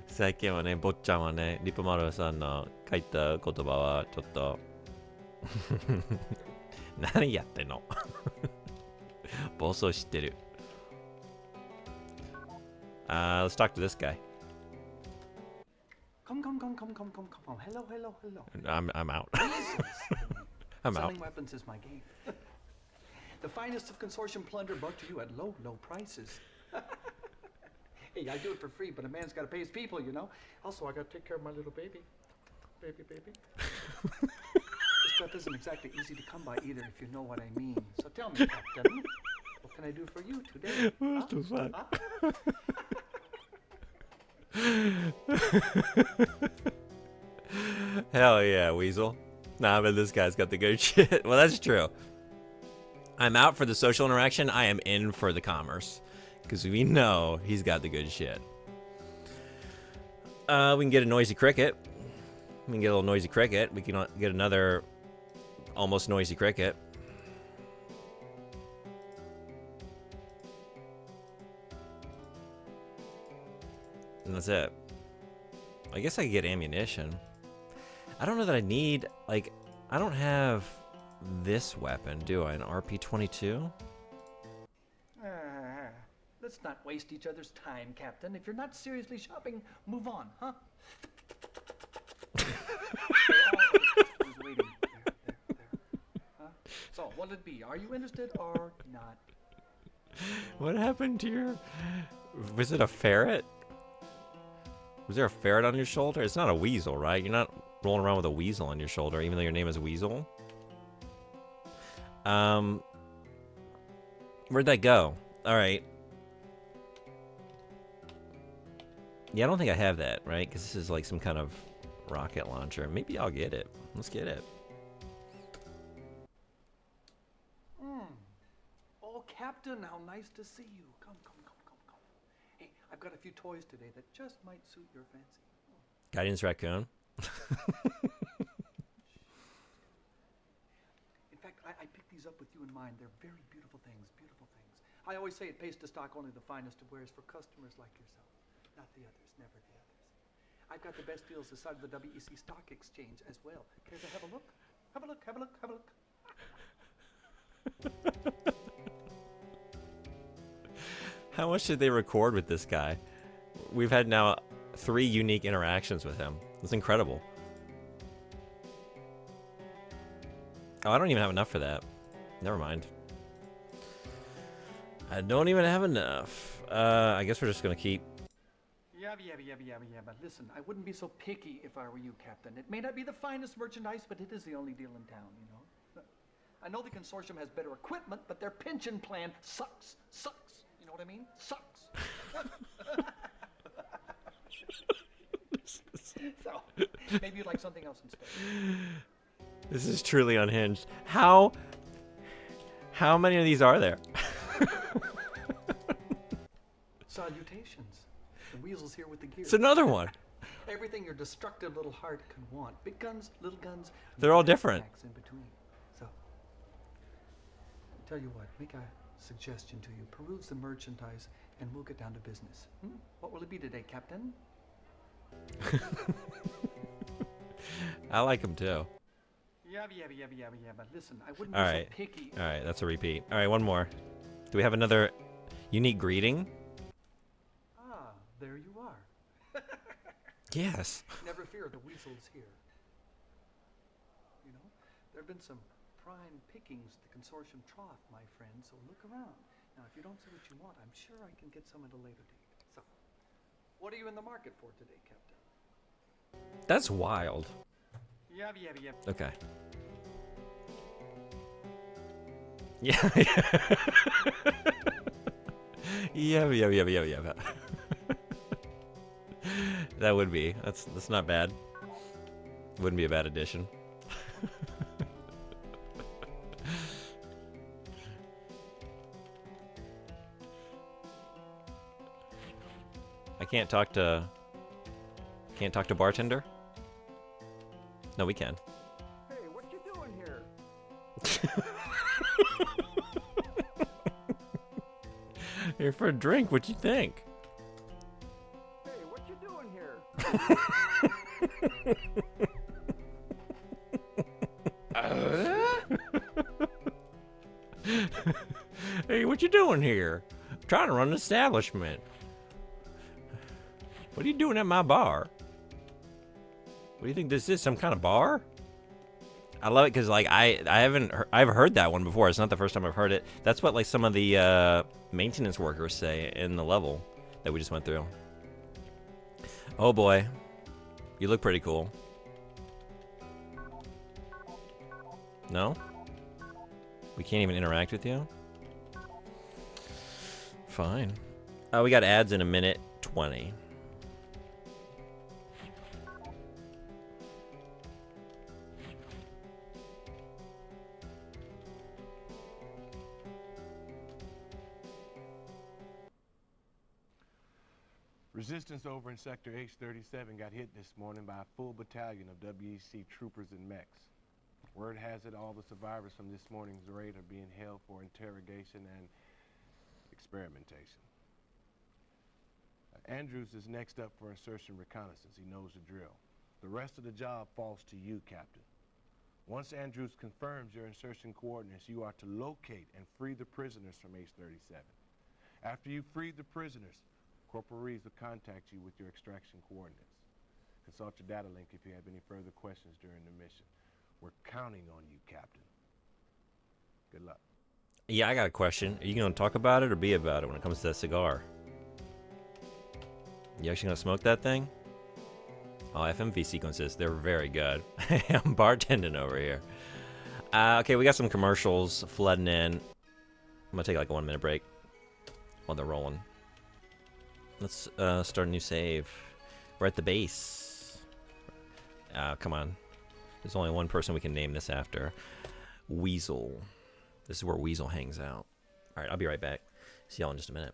最近はね、坊ちゃんはね、リップマルさんの書いた言葉はちょっと何やってんの暴走してる。Let's talk to this guy. Come. Hello. I'm out. Jesus. I'm out. Selling weapons is my game. The finest of consortium plunder brought to you at low prices. Hey, I do it for free, but a man's got to pay his people, you know. Also, I got to take care of my little baby. Baby. This stuff isn't exactly easy to come by either, if you know what I mean. So tell me, Captain, what can I do for you today? What the fuck? Hell yeah, Weasel. Nah, but this guy's got the good shit. Well, that's true. I'm out for the social interaction. I am in for the commerce. Because we know he's got the good shit. We can get a noisy cricket. We can get a little noisy cricket. We can get another almost noisy cricket. And that's it. I guess I could get ammunition. I don't know that I need, like, I don't have this weapon, do I? An RP-22? Let's not waste each other's time, Captain. If you're not seriously shopping, move on, huh? Who's waiting? There. Huh? So, what'll it be? Are you interested or not? What happened to your... Was it a ferret? Was there a ferret on your shoulder? It's not a weasel, right? You're not rolling around with a weasel on your shoulder, even though your name is Weasel. Where'd that go? Alright. Yeah, I don't think I have that, right? Because this is like some kind of rocket launcher. Maybe I'll get it. Let's get it. Oh, Captain, how nice to see you. Come. Hey, I've got a few toys today that just might suit your fancy. Guardian's Raccoon. In fact, I picked these up with you in mind. They're very beautiful things. I always say it pays to stock only the finest of wares for customers like yourself. Not the others, never the others. I've got the best deals this side of the WEC Stock Exchange as well. Care to have a look? Have a look. How much did they record with this guy? We've had now 3 unique interactions with him. It's incredible. Oh, I don't even have enough for that. Never mind. I don't even have enough. I guess we're just gonna keep... Yeah, But listen, I wouldn't be so picky if I were you, Captain. It may not be the finest merchandise, but it is the only deal in town, you know? I know the consortium has better equipment, but their pension plan sucks. Sucks. You know what I mean? Sucks. So, maybe you'd like something else instead. This is truly unhinged. How many of these are there? Salutations. The weasel's here with the gear. It's another one. Everything your destructive little heart can want. Big guns, little guns. They're all different. In between. So, tell you what, make a suggestion to you. Peruse the merchandise, and we'll get down to business. What will it be today, Captain? I like them too. But listen, I wouldn't All be right. so picky. All right, that's a repeat. All right, one more. Do we have another unique greeting? Ah, there you are. Yes. Never fear, the weasel's here. You know, there have been some prime pickings at the consortium trough, my friend, so look around. Now, if you don't see what you want, I'm sure I can get some at a later date. So, what are you in the market for today, Captain? That's wild. Okay. Yeah. Yeah. That would be. That's not bad. Wouldn't be a bad addition. I can't talk to bartender? No, we can. Hey, what you doing here? Here for a drink, what you think? Hey, what you doing here? Hey, what you doing here? I'm trying to run an establishment. What are you doing at my bar? What do you think this is? Some kind of bar? I love it because like I've heard that one before. It's not the first time I've heard it. That's what like some of the maintenance workers say in the level that we just went through. Oh boy, you look pretty cool. No? We can't even interact with you? Fine. Oh, we got ads in a minute 20. Resistance over in Sector H-37 got hit this morning by a full battalion of WEC troopers and mechs. Word has it all the survivors from this morning's raid are being held for interrogation and experimentation. Andrews is next up for insertion reconnaissance. He knows the drill. The rest of the job falls to you, Captain. Once Andrews confirms your insertion coordinates, you are to locate and free the prisoners from H-37. After you free the prisoners, Corporal Reeves will contact you with your extraction coordinates. Consult your data link if you have any further questions during the mission. We're counting on you, Captain. Good luck. Yeah, I got a question. Are you going to talk about it or be about it when it comes to that cigar? You actually going to smoke that thing? Oh, FMV sequences. They're very good. I'm bartending over here. Okay, we got some commercials flooding in. I'm going to take like a 1 minute break while they're rolling. Let's start a new save. We're at the base. Come on. There's only one person we can name this after. Weasel. This is where Weasel hangs out. Alright, I'll be right back. See y'all in just a minute.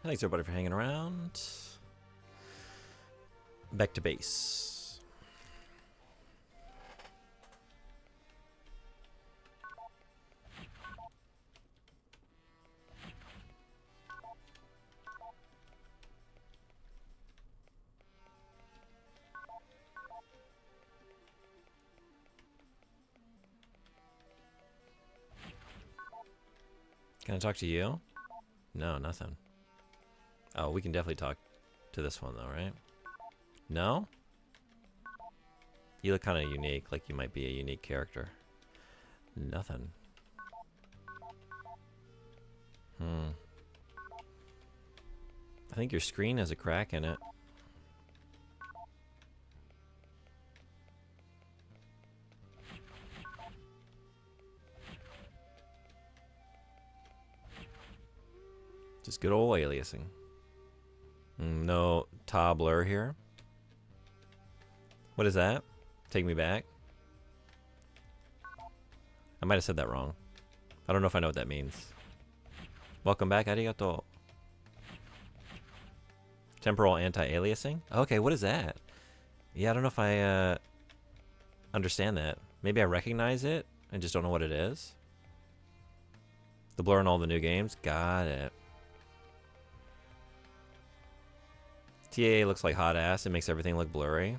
Thanks everybody for hanging around. Back to base. Can I talk to you? No, nothing. Oh, we can definitely talk to this one though, right? No? You look kind of unique, like you might be a unique character. Nothing. I think your screen has a crack in it. Just good old aliasing. No Tobbler here. What is that? Take me back? I might have said that wrong. I don't know if I know what that means. Welcome back, arigato. Temporal anti-aliasing? Okay, what is that? Yeah, I don't know if I understand that. Maybe I recognize it. I just don't know what it is. The blur in all the new games? Got it. TAA looks like hot ass. It makes everything look blurry.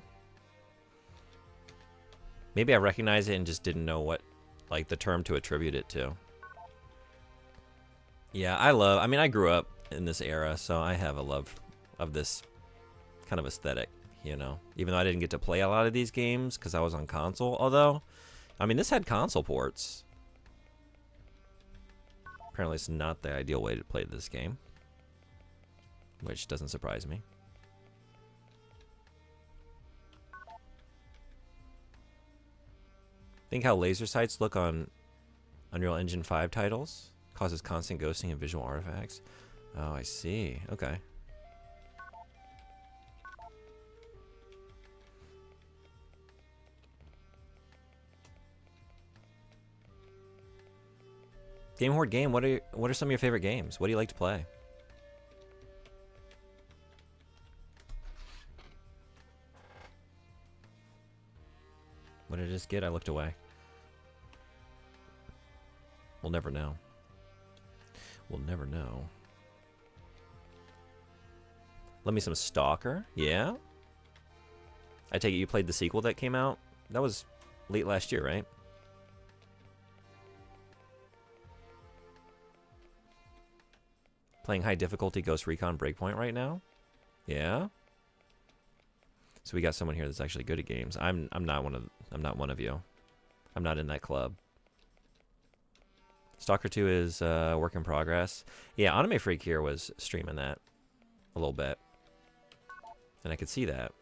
Maybe I recognize it and just didn't know what, like, the term to attribute it to. Yeah, I mean, I grew up in this era, so I have a love of this kind of aesthetic, you know? Even though I didn't get to play a lot of these games because I was on console. Although, I mean, this had console ports. Apparently, it's not the ideal way to play this game, which doesn't surprise me. Think how laser sights look on Unreal Engine 5 titles? Causes constant ghosting of visual artifacts. Oh, I see. Okay. Game Horde game, what are some of your favorite games? What do you like to play? What did I just get? I looked away. We'll never know. We'll never know. Let me some Stalker. Yeah? I take it you played the sequel that came out? That was late last year, right? Playing high difficulty Ghost Recon Breakpoint right now? Yeah? So we got someone here that's actually good at games. I'm not one of you. I'm not in that club. Stalker 2 is work in progress. Yeah, Anime Freak here was streaming that a little bit. And I could see that.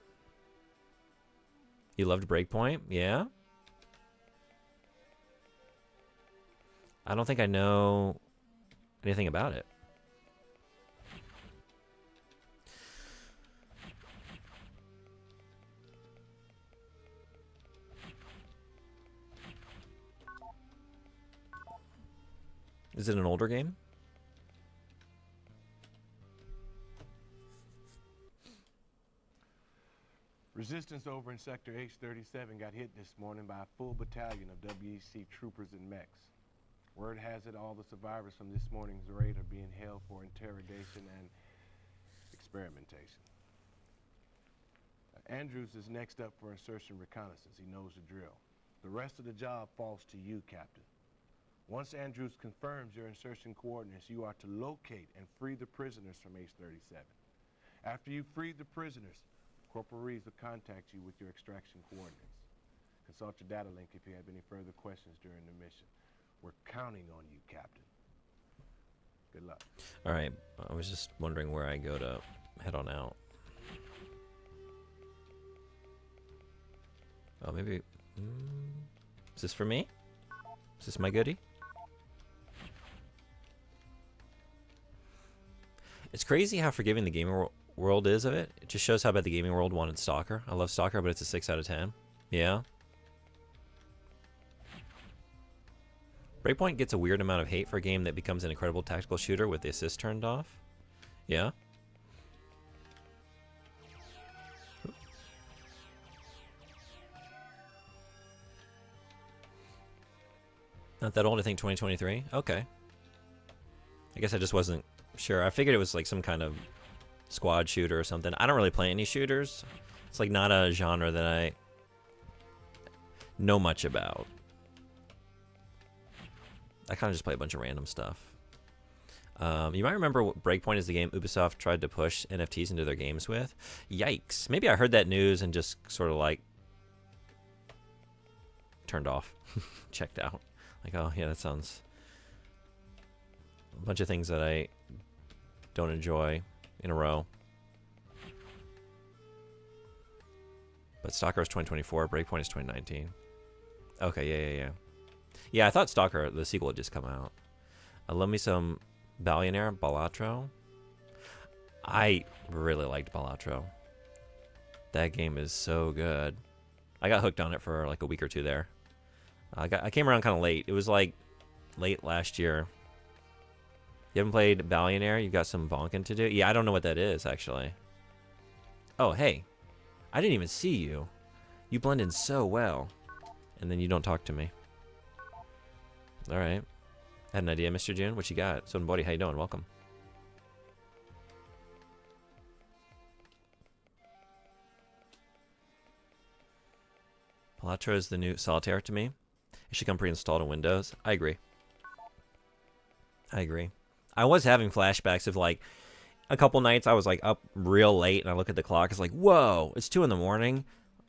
You loved Breakpoint? Yeah? I don't think I know anything about it. Is it an older game? Resistance over in Sector H-37 got hit this morning by a full battalion of WEC troopers and mechs. Word has it all the survivors from this morning's raid are being held for interrogation and experimentation. Andrews is next up for insertion reconnaissance. He knows the drill. The rest of the job falls to you, Captain. Once Andrews confirms your insertion coordinates, you are to locate and free the prisoners from H-37. After you've freed the prisoners, Corporal Reeves will contact you with your extraction coordinates. Consult your data link if you have any further questions during the mission. We're counting on you, Captain. Good luck. All right. I was just wondering where I go to head on out. Oh, maybe... Is this for me? Is this my goodie? It's crazy how forgiving the gaming world is of it. It just shows how bad the gaming world wanted Stalker. I love Stalker, but it's a 6 out of 10. Yeah. Breakpoint gets a weird amount of hate for a game that becomes an incredible tactical shooter with the assist turned off. Yeah? Not that old, I think 2023. Okay. I guess I just wasn't sure. I figured it was like some kind of squad shooter or something. I don't really play any shooters. It's like not a genre that I know much about. I kind of just play a bunch of random stuff. You might remember Breakpoint is the game Ubisoft tried to push NFTs into their games with. Yikes. Maybe I heard that news and just sort of like turned off, checked out. Like, oh yeah, that sounds a bunch of things that I don't enjoy in a row. But Stalker is 2024, Breakpoint is 2019. Okay, yeah. Yeah, I thought Stalker, the sequel, had just come out. Love me some Billionaire, Balatro. I really liked Balatro. That game is so good. I got hooked on it for like a week or two there. I came around kind of late. It was like late last year. You haven't played Billionaire? You've got some bonking to do? Yeah, I don't know what that is, actually. Oh, hey. I didn't even see you. You blend in so well. And then you don't talk to me. Alright. Had an idea, Mr. June? What you got? So, buddy, how you doing? Welcome. Balatro is the new Solitaire to me. It should come pre-installed on Windows. I agree. I was having flashbacks of like a couple nights I was like up real late and I look at the clock. It's like, whoa, it's 2 in the morning.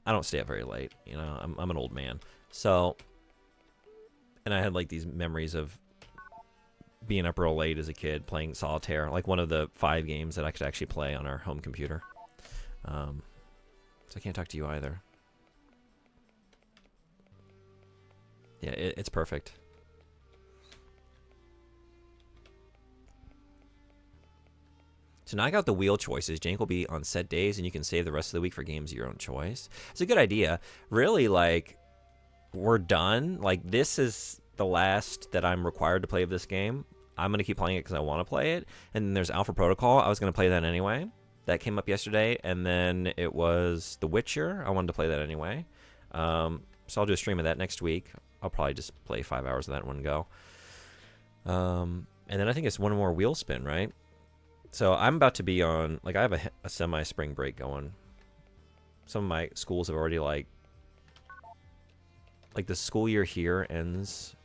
I don't stay up very late. You know, I'm an old man. So, and I had like these memories of being up real late as a kid playing Solitaire, like one of the 5 games that I could actually play on our home computer. So I can't talk to you either. Yeah, it's perfect. So now I got the wheel choices. Jank will be on set days, and you can save the rest of the week for games of your own choice. It's a good idea. Really, like, we're done. Like, this is the last that I'm required to play of this game. I'm going to keep playing it because I want to play it. And then there's Alpha Protocol. I was going to play that anyway. That came up yesterday. And then it was The Witcher. I wanted to play that anyway. So I'll do a stream of that next week. I'll probably just play 5 hours of that in one go. And then I think it's one more wheel spin, right? So I'm about to be on, like, I have a semi-spring break going. Some of my schools have already, like the school year here ends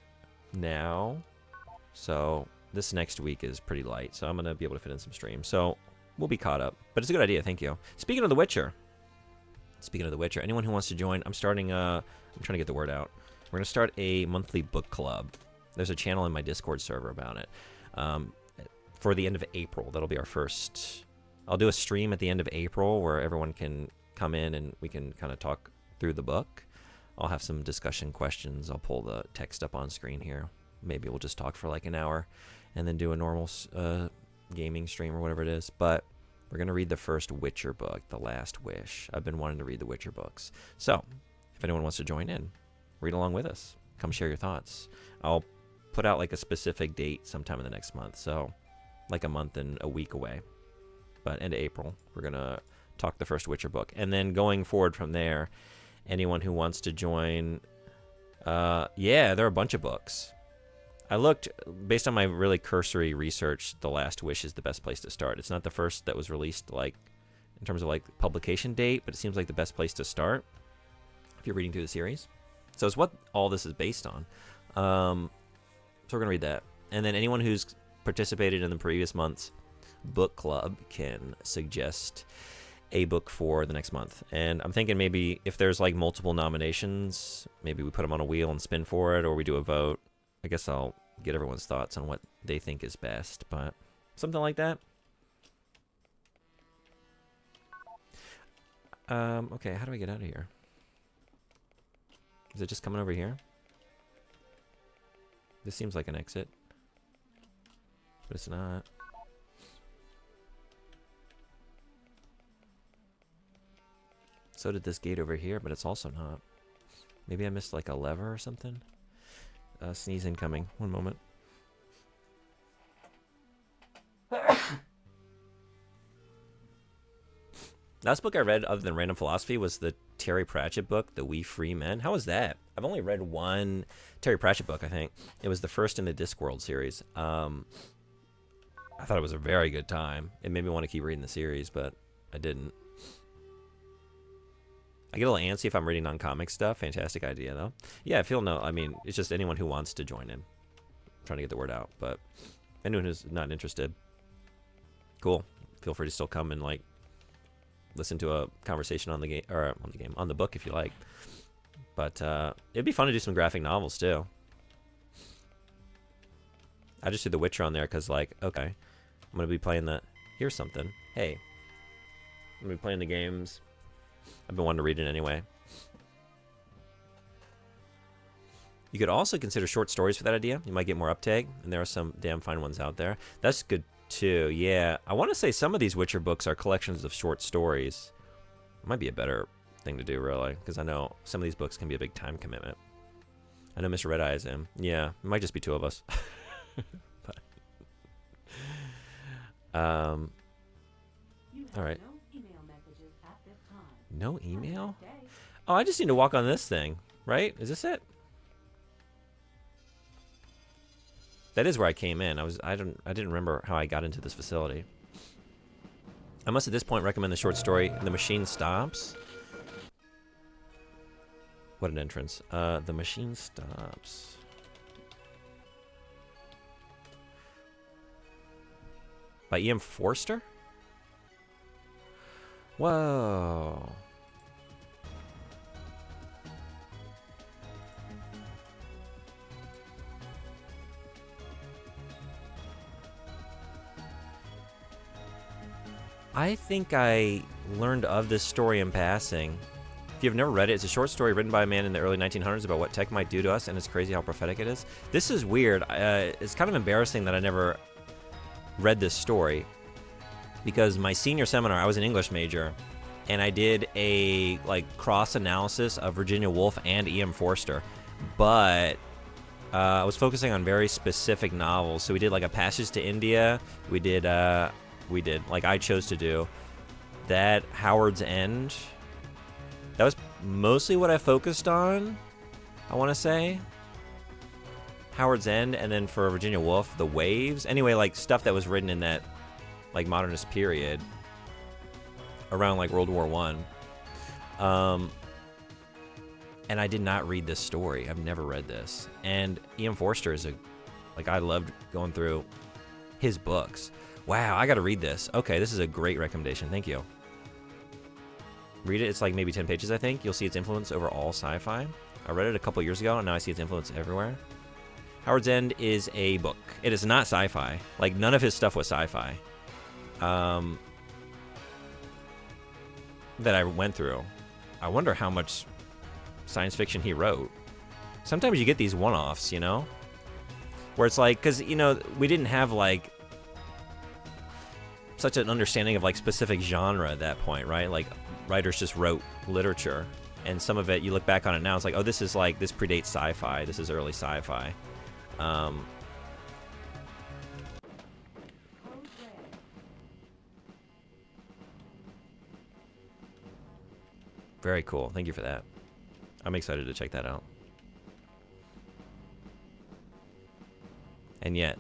now. So this next week is pretty light. So I'm going to be able to fit in some streams. So we'll be caught up. But it's a good idea. Thank you. Speaking of The Witcher, anyone who wants to join, I'm trying to get the word out. We're going to start a monthly book club. There's a channel in my Discord server about it. For the end of April, that'll be our first. I'll do a stream at the end of April where everyone can come in and we can kind of talk through the book. I'll have some discussion questions. I'll pull the text up on screen here. Maybe we'll just talk for like an hour and then do a normal gaming stream or whatever it is. But we're going to read the first Witcher book, The Last Wish. I've been wanting to read the Witcher books. So if anyone wants to join in, read along with us. Come share your thoughts. I'll put out like a specific date sometime in the next month. So like a month and a week away. But end of April, we're going to talk the first Witcher book. And then going forward from there, anyone who wants to join, yeah, there are a bunch of books. I looked, based on my really cursory research, The Last Wish is the best place to start. It's not the first that was released, like, in terms of, like, publication date, but it seems like the best place to start if you're reading through the series. So it's what all this is based on. So we're going to read that. And then anyone who's participated in the previous month's book club can suggest a book for the next month. And I'm thinking maybe if there's like multiple nominations, maybe we put them on a wheel and spin for it, or we do a vote. I guess I'll get everyone's thoughts on what they think is best, but something like that. Okay, how do I get out of here? Is it just coming over here? This seems like an exit, but it's not. So did this gate over here, but it's also not. Maybe I missed like a lever or something. Sneeze incoming. One moment. Last book I read other than Random Philosophy was the Terry Pratchett book, The We Free Men. How was that? I've only read one Terry Pratchett book, I think. It was the first in the Discworld series. I thought it was a very good time. It made me want to keep reading the series, but I didn't. I get a little antsy if I'm reading non-comic stuff. Fantastic idea, though. Yeah, I mean, it's just anyone who wants to join in. I'm trying to get the word out, but anyone who's not interested, cool. Feel free to still come and, like, listen to a conversation on the game, or on the book if you like. But it'd be fun to do some graphic novels too. I just did The Witcher on there because, like, okay, I'm gonna be playing here's something. Hey, I'm gonna be playing the games. I've been wanting to read it anyway. You could also consider short stories for that idea. You might get more uptake, and there are some damn fine ones out there. That's good too. Yeah, I want to say some of these Witcher books are collections of short stories. It might be a better thing to do, really, because I know some of these books can be a big time commitment. I know Mr. Red Eye is in. Yeah, it might just be two of us. But, all right. No email? Oh, I just need to walk on this thing, right? Is this it? That is where I came in. I didn't remember how I got into this facility. I must at this point recommend the short story The Machine Stops. What an entrance. The Machine Stops. By E.M. Forster? Whoa. I think I learned of this story in passing. If you've never read it, it's a short story written by a man in the early 1900s about what tech might do to us, and it's crazy how prophetic it is. This is weird. It's kind of embarrassing that I never read this story, because my senior seminar, I was an English major, and I did a cross analysis of Virginia Woolf and E.M. Forster, but I was focusing on very specific novels. So we did like A Passage to India. We did like I chose to do that, Howard's End. That was mostly what I focused on, I want to say. Howard's End, and then for Virginia Woolf, The Waves. Anyway, like stuff that was written in that like modernist period around like World War I. And I did not read this story. I've never read this. And E.M. Forster is I loved going through his books. Wow, I gotta read this. Okay, this is a great recommendation. Thank you. Read it. It's like maybe 10 pages, I think. You'll see its influence over all sci-fi. I read it a couple years ago, and now I see its influence everywhere. Howard's End is a book. It is not sci-fi. Like, none of his stuff was sci-fi. That I went through. I wonder how much science fiction he wrote. Sometimes you get these one-offs, you know? Where it's like, because, you know, we didn't have, like, such an understanding of, like, specific genre at that point, right? Like, writers just wrote literature. And some of it, you look back on it now, it's like, oh, this is, like, this predates sci-fi. This is early sci-fi. Very cool. Thank you for that. I'm excited to check that out. And yet,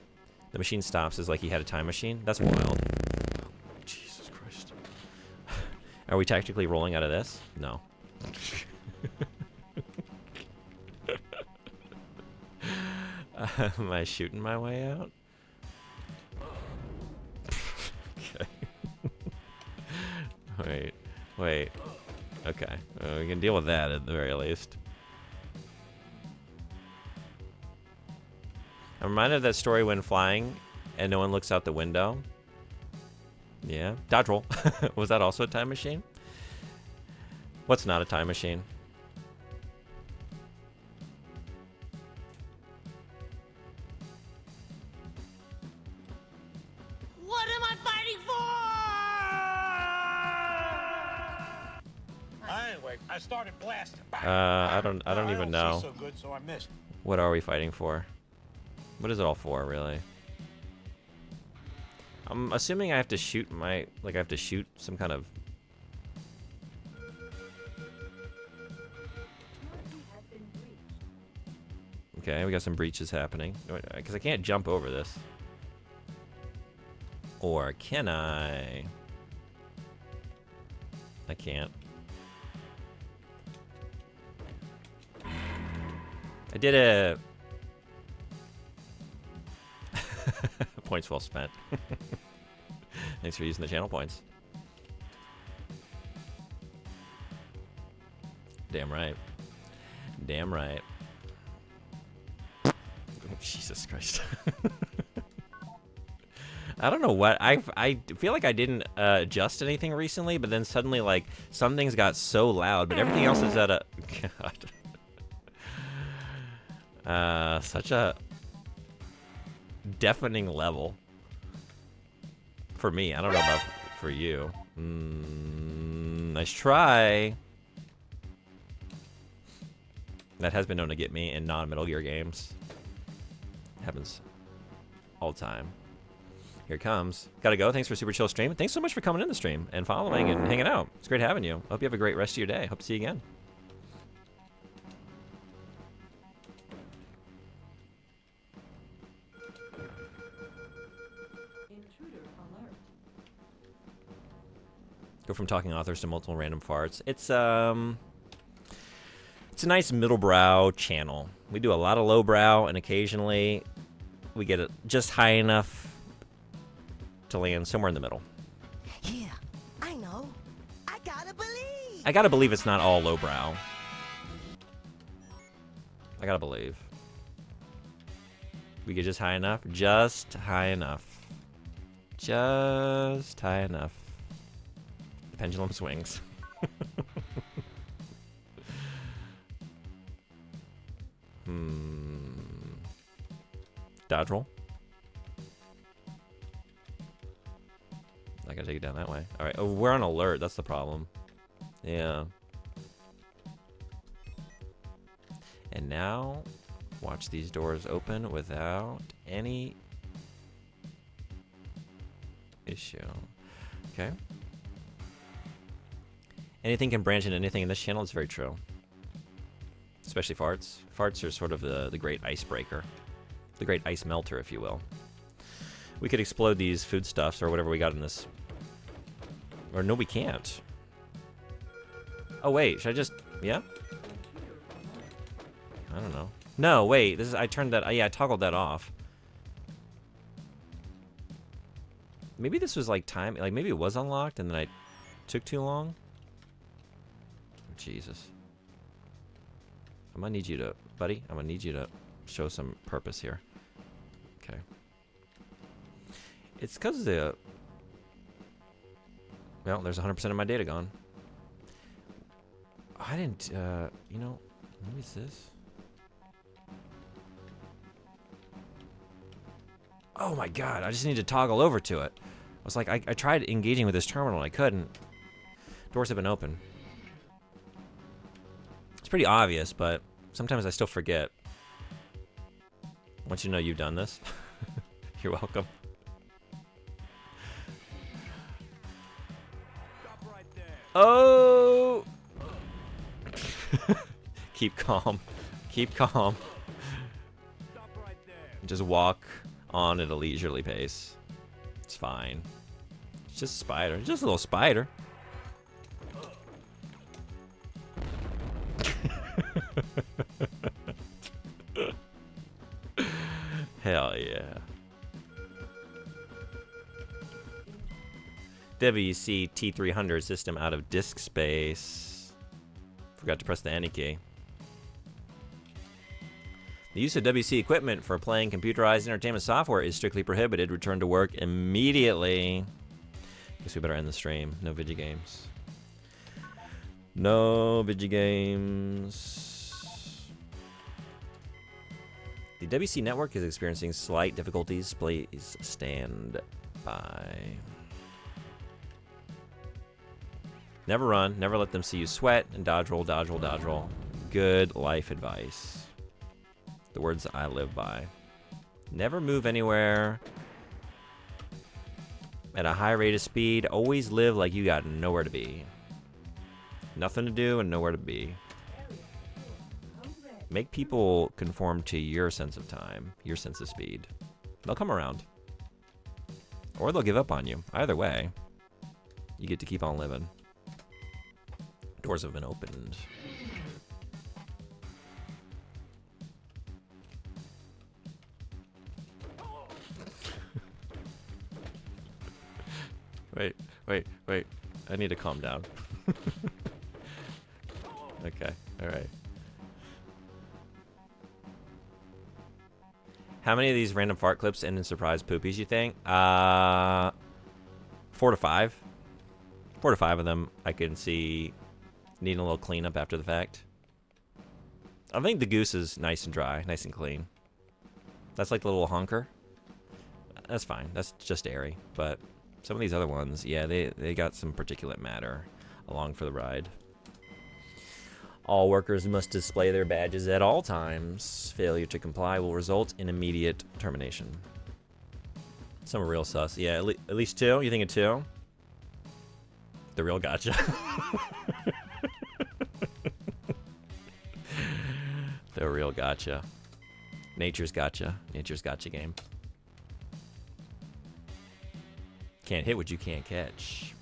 The Machine Stops is like he had a time machine. That's wild. Oh, Jesus Christ. Are we tactically rolling out of this? No. Am I shooting my way out? Okay. Wait. Okay. We can deal with that at the very least. I'm reminded of that story when flying and no one looks out the window. Yeah. Dodge roll. Was that also a time machine? What's not a time machine? What am I fighting for? Anyway, I started blasting. I don't even know. See so good, so I missed. What are we fighting for? What is it all for, really? I'm assuming I have to shoot I have to shoot some kind of Okay, we got some breaches happening. Because I can't jump over this. Or can I? I can't. I did it. Points well spent. Thanks for using the channel points. Damn right. Damn right. Oh, Jesus Christ. I don't know what I feel like I didn't adjust anything recently, but then suddenly like some things got so loud, but everything else is at a God. Such a deafening level for me. I don't know about for you. Nice try. That has been known to get me in non-Metal Gear games. Happens all the time. Here it comes. Gotta go. Thanks for a super chill stream. Thanks so much for coming in the stream and following and hanging out. It's great having you. Hope you have a great rest of your day. Hope to see you again. Go from talking authors to multiple random farts. It's a nice middle-brow channel. We do a lot of low-brow, and occasionally we get it just high enough to land somewhere in the middle. Yeah, I know. I gotta believe. I gotta believe it's not all lowbrow. I gotta believe. We get just high enough. Just high enough. Just high enough. The pendulum swings. Dodge roll. I gotta take it down that way. All right. Oh, we're on alert. That's the problem. Yeah. And now, watch these doors open without any issue. Okay. Anything can branch into anything in this channel. It's very true. Especially farts. Farts are sort of the great icebreaker. The great ice melter, if you will. We could explode these foodstuffs or whatever we got in this. Or no, we can't. Oh, wait. Should I just... Yeah? I don't know. No, wait. This is... I turned that... yeah, I toggled that off. Maybe this was like time... Like, maybe it was unlocked and then I took too long? Jesus. I'm gonna need you to... Buddy, I'm gonna need you to show some purpose here. Okay. It's because the... Well, there's 100% of my data gone. I didn't, you know, maybe it's this. Oh my god, I just need to toggle over to it. I was like, I tried engaging with this terminal and I couldn't. Doors have been open. It's pretty obvious, but sometimes I still forget. I want you to know you've done this. You're welcome. Oh! Keep calm. Keep calm. Just walk on at a leisurely pace. It's fine. It's just a spider. It's just a little spider. Hell yeah. WC T300 system out of disk space. Forgot to press the any key. The use of WC equipment for playing computerized entertainment software is strictly prohibited. Return to work immediately. Guess we better end the stream. No video games. No video games. The WC network is experiencing slight difficulties. Please stand by. Never run. Never let them see you sweat. And dodge roll, dodge roll, dodge roll. Good life advice. The words I live by. Never move anywhere at a high rate of speed. Always live like you got nowhere to be. Nothing to do and nowhere to be. Make people conform to your sense of time, your sense of speed. They'll come around. Or they'll give up on you. Either way, you get to keep on living. Doors have been opened. Wait. I need to calm down. Okay, alright. How many of these random fart clips end in surprise poopies, you think? 4 to 5. 4 to 5 of them I can see needing a little cleanup after the fact. I think the goose is nice and dry, nice and clean. That's like the little honker. That's fine. That's just airy. But some of these other ones, yeah, they got some particulate matter along for the ride. All workers must display their badges at all times. Failure to comply will result in immediate termination. Some are real sus. Yeah, at least 2? You think of 2? The real gotcha. The real gotcha. Nature's gotcha. Nature's gotcha game. Can't hit what you can't catch.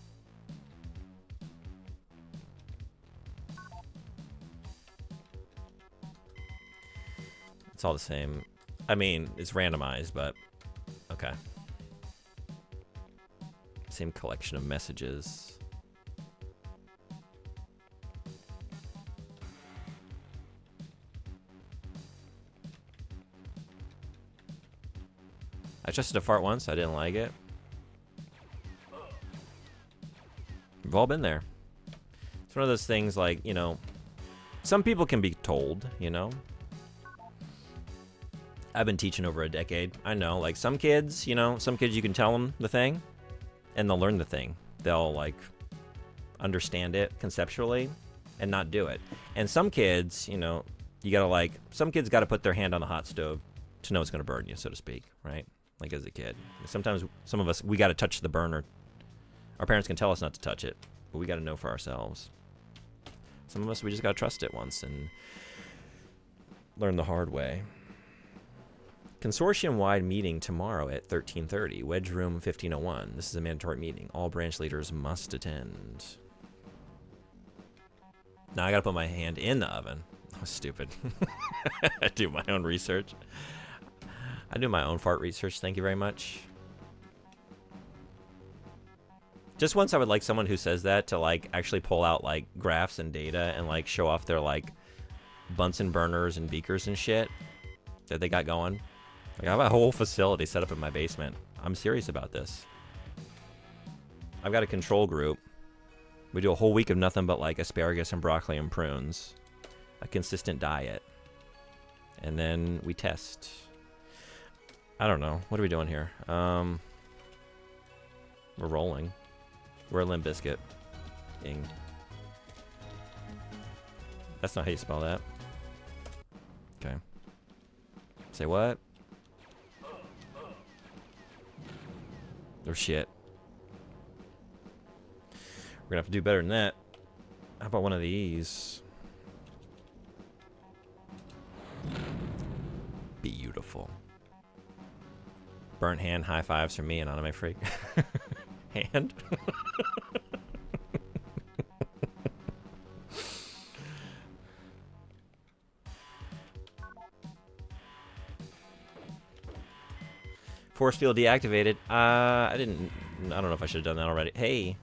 It's all the same. I mean, it's randomized, but okay. Same collection of messages. I trusted a fart once. I didn't like it. We've all been there. It's one of those things like, you know, some people can be told, you know. I've been teaching over a decade. I know, like some kids, you know, some kids you can tell them the thing and they'll learn the thing. They'll like understand it conceptually and not do it. And some kids, you know, you gotta like, some kids gotta put their hand on the hot stove to know it's gonna burn you, so to speak, right? Like as a kid. Sometimes some of us, we gotta touch the burner. Our parents can tell us not to touch it, but we gotta know for ourselves. Some of us, we just gotta trust it once and learn the hard way. Consortium-wide meeting tomorrow at 13:30, Wedge Room 1501. This is a mandatory meeting. All branch leaders must attend. Now I gotta put my hand in the oven. Oh, stupid. I do my own research. I do my own fart research, thank you very much. Just once I would like someone who says that to like actually pull out like graphs and data and like show off their like Bunsen burners and beakers and shit that they got going. Like, I have a whole facility set up in my basement. I'm serious about this. I've got a control group. We do a whole week of nothing but like asparagus and broccoli and prunes. A consistent diet. And then we test. I don't know. What are we doing here? We're rolling. We're a Limp Bizkit. Ing. That's not how you spell that. Okay. Say what? Or shit. We're gonna have to do better than that. How about one of these? Beautiful. Burnt hand high fives from me and Anime Freak. Hand? Force field deactivated. I don't know if I should have done that already. Hey.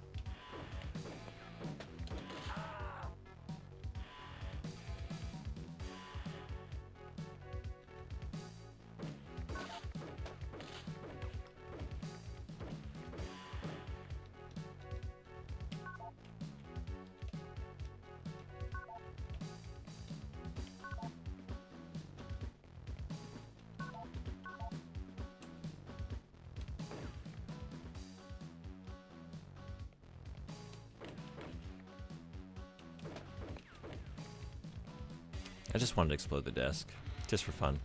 I just wanted to explode the desk, just for fun.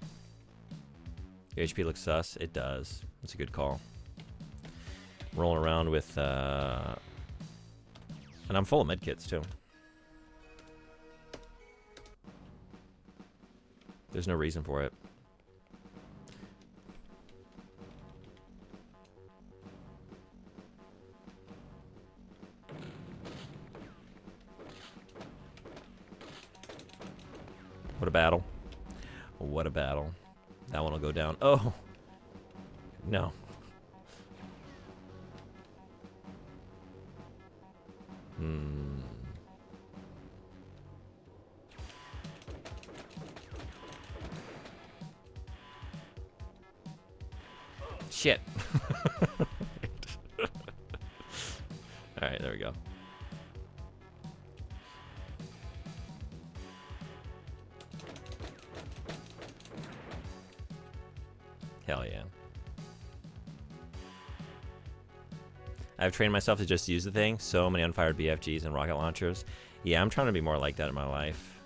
Your HP looks sus. It does. It's a good call. Rolling around with, and I'm full of medkits too. There's no reason for it. What a battle. What a battle. That one will go down. Oh! No. Shit. Alright, there we go. Hell yeah. I've trained myself to just use the thing. So many unfired BFGs and rocket launchers. Yeah, I'm trying to be more like that in my life.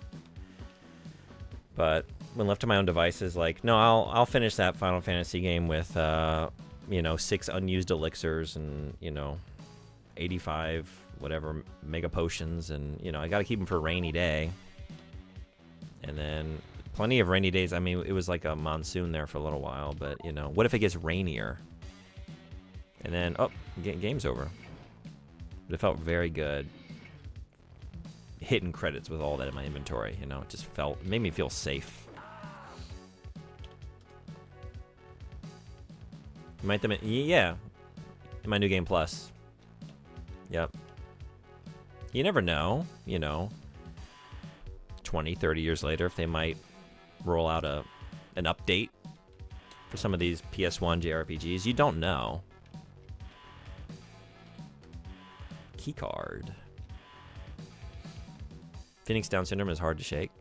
But when left to my own devices, like, no, I'll finish that Final Fantasy game with, 6 unused elixirs and, 85 whatever mega potions, and I got to keep them for a rainy day. And then plenty of rainy days. I mean, it was like a monsoon there for a little while, but what if it gets rainier? And then game's over. But it felt very good hitting credits with all that in my inventory. It just made me feel safe. Yeah, in my New Game Plus. Yep. You never know, 20, 30 years later, if they might roll out an update for some of these PS1 JRPGs. You don't know. Keycard. Phoenix Down syndrome is hard to shake.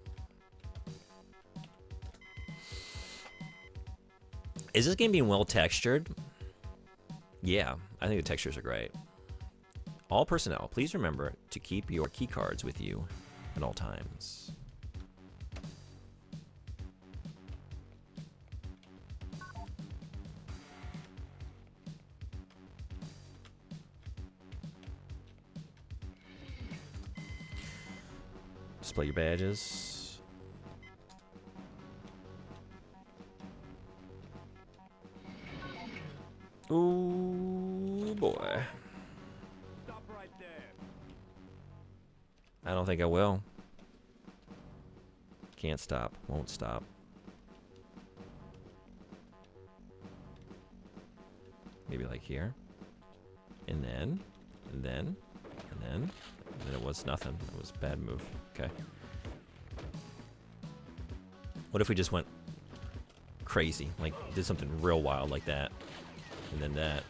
Is this game being well textured? Yeah, I think the textures are great. All personnel, please remember to keep your keycards with you at all times. Display your badges. Ooh, boy. Stop right there. I don't think I will. Can't stop. Won't stop. Maybe like here. And then. And then. And then. And then it was nothing. It was a bad move. Okay. What if we just went crazy? Like, did something real wild like that. And then that.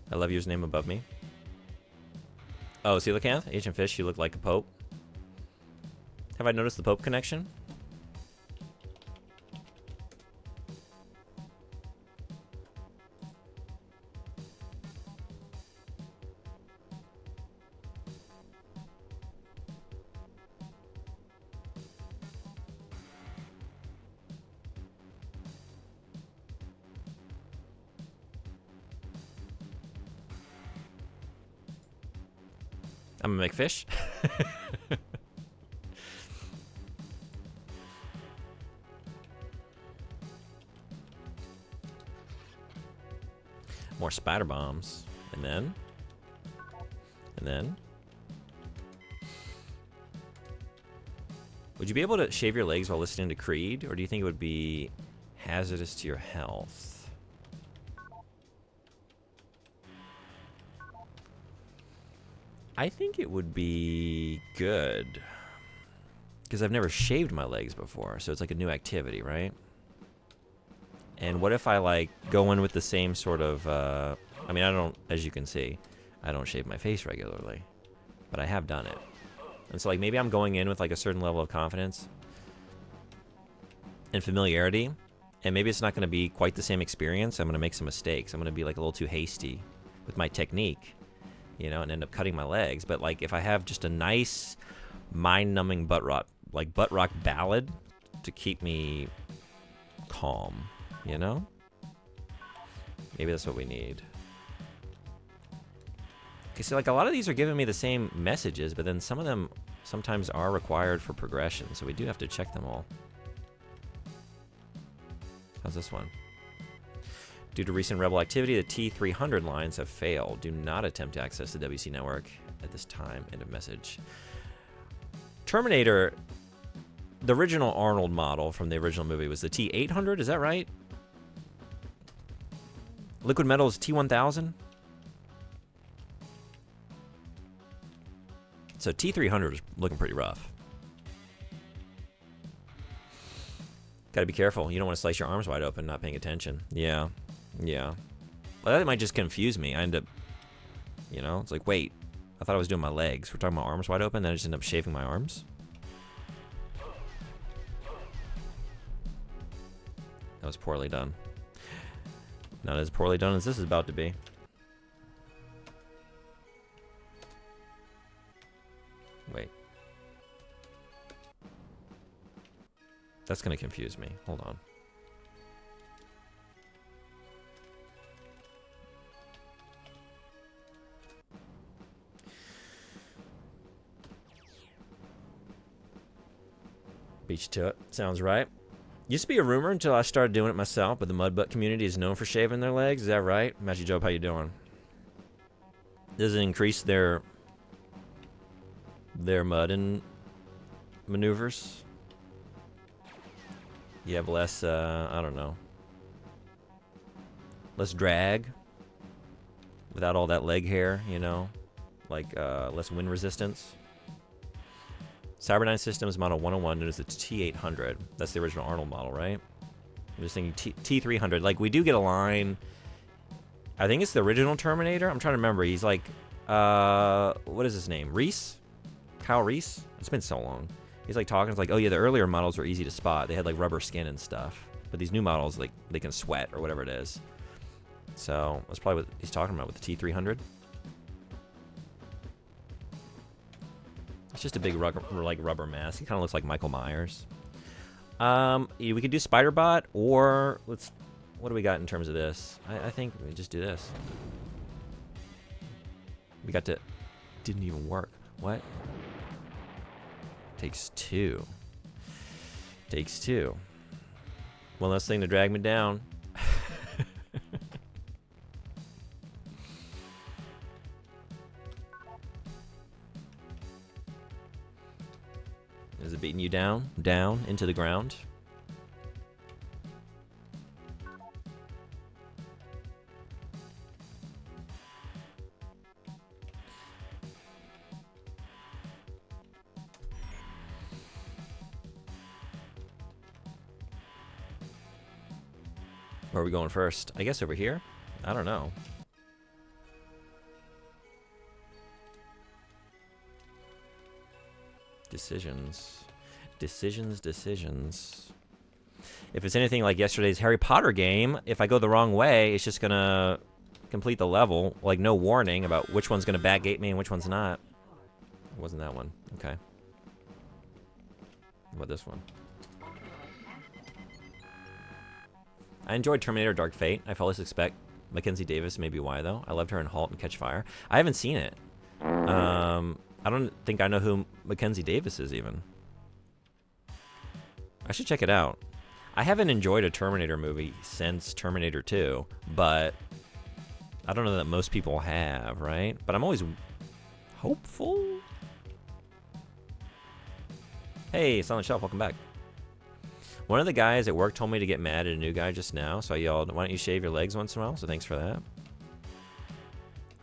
I love yours name above me. Oh, Coelacanth? Ancient Fish, you look like a Pope. Have I noticed the Pope connection? I'm a McFish. More spider bombs. And then. Would you be able to shave your legs while listening to Creed? Or do you think it would be hazardous to your health? I think it would be good. Because I've never shaved my legs before. So it's like a new activity, right? And what if I like go in with the same sort of, I mean, I don't, as you can see, I don't shave my face regularly, but I have done it. And so like maybe I'm going in with like a certain level of confidence and familiarity, and maybe it's not going to be quite the same experience. I'm going to make some mistakes. I'm going to be like a little too hasty with my technique, and end up cutting my legs. But like if I have just a nice mind-numbing butt rock ballad to keep me calm, Maybe that's what we need. Okay, so like a lot of these are giving me the same messages, but then some of them sometimes are required for progression, so we do have to check them all. How's this one? Due to recent rebel activity, the T-300 lines have failed. Do not attempt to access the WC network at this time. End of message. Terminator, the original Arnold model from the original movie was the T-800, is that right? Liquid Metal is T-1000? So T-300 is looking pretty rough. Gotta be careful. You don't want to slice your arms wide open not paying attention. Yeah. Yeah. Well, that might just confuse me. I end up, you know, it's like, wait, I thought I was doing my legs. We're talking about arms wide open, then I just end up shaving my arms. That was poorly done. Not as poorly done as this is about to be. Wait. That's gonna confuse me. Hold on. Beat you to it. Sounds right. Used to be a rumor until I started doing it myself, but the mudbutt community is known for shaving their legs. Is that right? Magic Job, how you doing? Does it increase their mud and maneuvers? You have less, I don't know, less drag without all that leg hair, you know, like less wind resistance. Cyberdyne Systems Model 101 known as the T800. That's the original Arnold model, right? I'm just thinking T300. Like, we do get a line. I think it's the original Terminator. I'm trying to remember. He's like, what is his name? Reese? Kyle Reese? It's been so long. He's like talking. It's like, oh yeah, the earlier models were easy to spot. They had like rubber skin and stuff. But these new models, like, they can sweat or whatever it is. So that's probably what he's talking about with the T300. It's just a big rubber mask. He kind of looks like Michael Myers. We could do Spider-Bot, or let's. What do we got in terms of this? I think we just do this. We got to. Didn't even work. What? Takes two. Takes two. One less thing to drag me down. Is it beating you down? Down into the ground? Where are we going first? I guess over here? I don't know. Decisions. Decisions. If it's anything like yesterday's Harry Potter game, if I go the wrong way, it's just gonna complete the level. Like, no warning about which one's gonna backgate me and which one's not. It wasn't that one. Okay. What about this one? I enjoyed Terminator Dark Fate. I fully suspect Mackenzie Davis may be why, though. I loved her in Halt and Catch Fire. I haven't seen it. I don't think I know who Mackenzie Davis is, even. I should check it out. I haven't enjoyed a Terminator movie since Terminator 2, but I don't know that most people have, right? But I'm always hopeful. Hey, Silent Shelf, welcome back. One of the guys at work told me to get mad at a new guy just now, so I yelled, why don't you shave your legs once in a while? So thanks for that.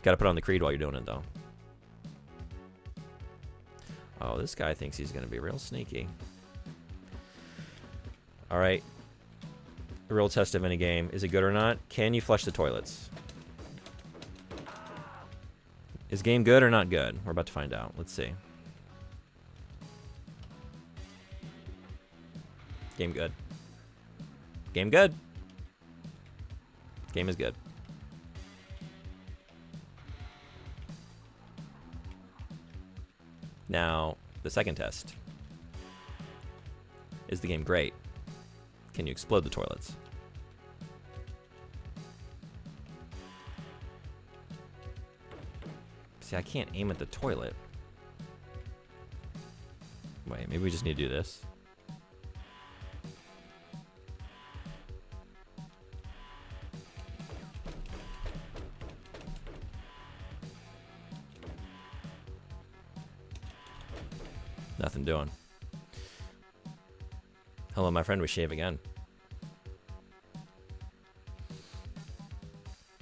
Gotta put on the Creed while you're doing it, though. Oh, this guy thinks he's gonna be real sneaky. Alright. The real test of any game. Is it good or not? Can you flush the toilets? Is game good or not good? We're about to find out. Let's see. Game good. Game good. Game is good. Now, the second test. Is the game great? Can you explode the toilets? See, I can't aim at the toilet. Wait, maybe we just need to do this. Nothing doing. Hello, my friend. We shave again.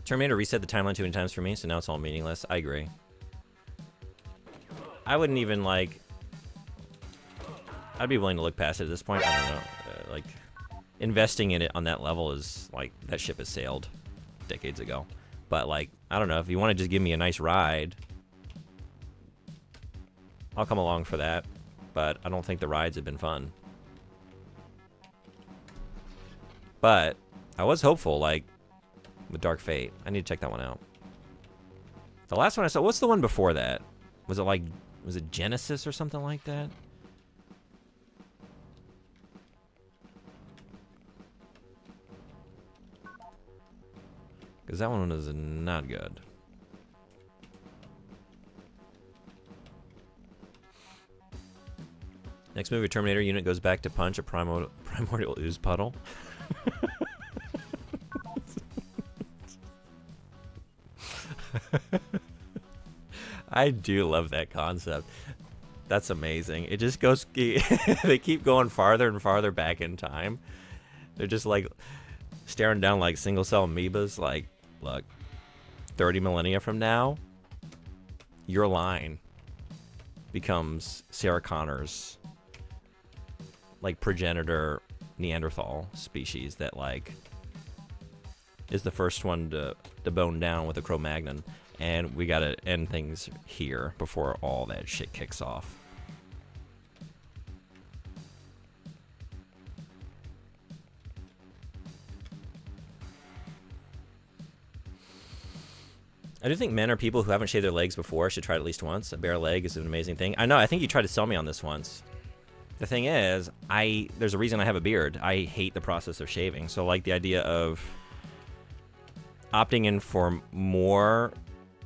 Terminator reset the timeline too many times for me, so now it's all meaningless. I agree. I wouldn't even, like... I'd be willing to look past it at this point. I don't know. Like, investing in it on that level is, like, that ship has sailed decades ago. But, like, I don't know. If you want to just give me a nice ride, I'll come along for that. But I don't think the rides have been fun. But I was hopeful, like, with Dark Fate. I need to check that one out. The last one I saw, what's the one before that? Was it like, was it Genesis or something like that? Because that one was not good. Next movie, Terminator unit goes back to punch a primordial ooze puddle. I do love that concept. That's amazing. It just goes... They keep going farther and farther back in time. They're just like staring down like single cell amoebas. Like, look, 30 millennia from now, your line becomes Sarah Connor's like progenitor Neanderthal species that like is the first one to bone down with a Cro-Magnon, and we gotta end things here before all that shit kicks off. I do think men or people who haven't shaved their legs before should try it at least once. A bare leg is an amazing thing. I know, I think you tried to sell me on this once. The thing is, there's a reason I have a beard. I hate the process of shaving. So, like, the idea of opting in for more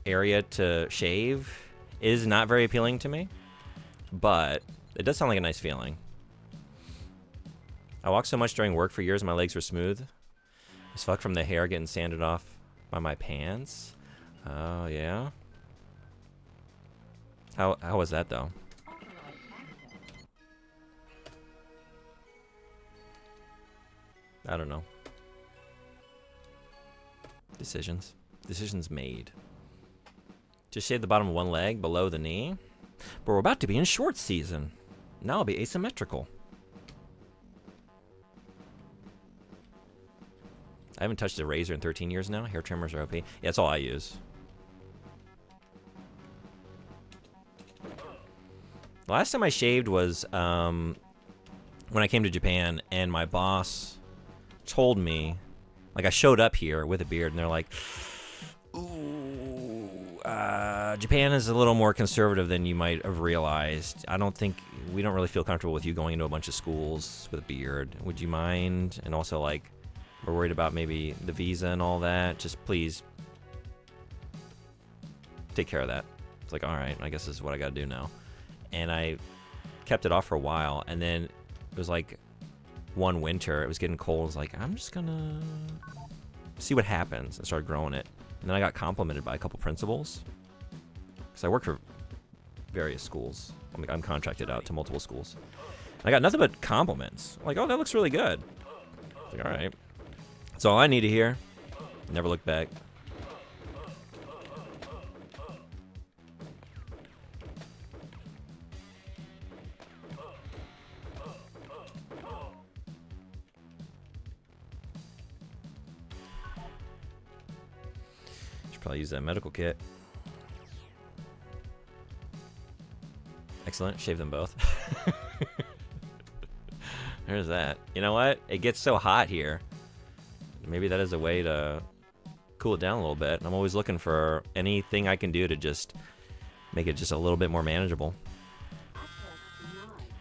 area to shave is not very appealing to me. But it does sound like a nice feeling. I walked so much during work for years, my legs were smooth as fuck from the hair getting sanded off by my pants. Oh, yeah? How was that, though? I don't know. Decisions. Decisions made. Just shave the bottom of one leg below the knee. But we're about to be in short season. Now I'll be asymmetrical. I haven't touched a razor in 13 years now. Hair trimmers are OP. Yeah, that's all I use. The last time I shaved was when I came to Japan, and my boss told me, like, I showed up here with a beard, and they're like, ooh, Japan is a little more conservative than you might have realized. We don't really feel comfortable with you going into a bunch of schools with a beard. Would you mind? And also, like, we're worried about maybe the visa and all that. Just please take care of that. It's like, all right, I guess this is what I got to do now. And I kept it off for a while, and then it was like one winter, it was getting cold. I was like, I'm just gonna see what happens, and started growing it. And then I got complimented by a couple principals, because I work for various schools. I'm contracted out to multiple schools. And I got nothing but compliments. I'm like, oh, that looks really good. Like, all right. That's all I need to hear. Never look back. Should probably use that medical kit. Excellent. Shave them both. There's that. You know what? It gets so hot here. Maybe that is a way to cool it down a little bit. I'm always looking for anything I can do to just make it just a little bit more manageable.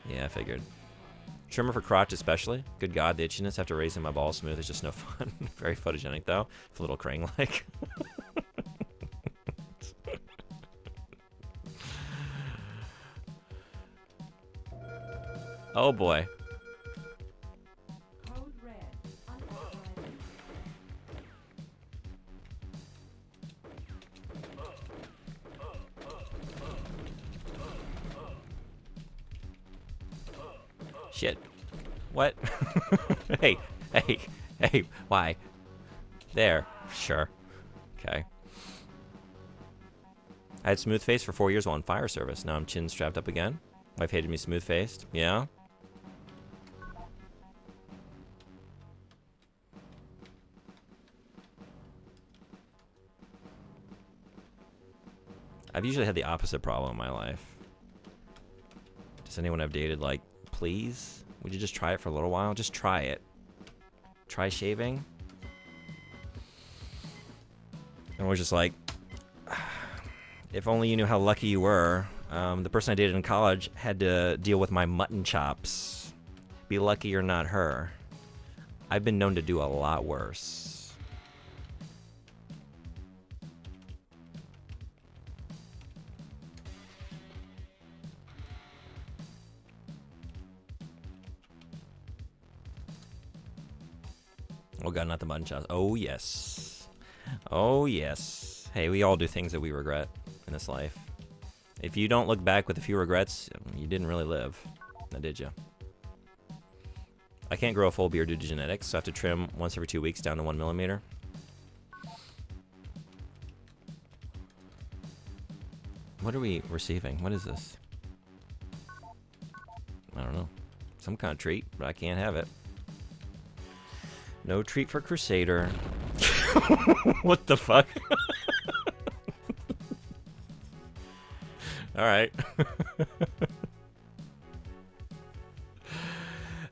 Yeah, I figured. Trimmer for crotch especially. Good God, the itchiness after raising my balls smooth is just no fun. Very photogenic though. It's a little Krang-like. Oh boy. Code red. Unauthorized. Shit. What? Hey, hey, hey, why? There. Sure. Okay. I had smooth face for 4 years while in fire service. Now I'm chin strapped up again. Wife hated me smooth faced. Yeah. I've usually had the opposite problem in my life. Does anyone I've dated like, please? Would you just try it for a little while? Just try it. Try shaving. And we're just like, if only you knew how lucky you were. The person I dated in college had to deal with my mutton chops. Be lucky you're not her. I've been known to do a lot worse. Oh god, not the mutton chops. Oh yes. Oh yes. Hey, we all do things that we regret in this life. If you don't look back with a few regrets, you didn't really live. Now did you? I can't grow a full beard due to genetics, so I have to trim once every 2 weeks down to 1 millimeter. What are we receiving? What is this? I don't know. Some kind of treat, but I can't have it. No treat for Crusader. What the fuck? Alright.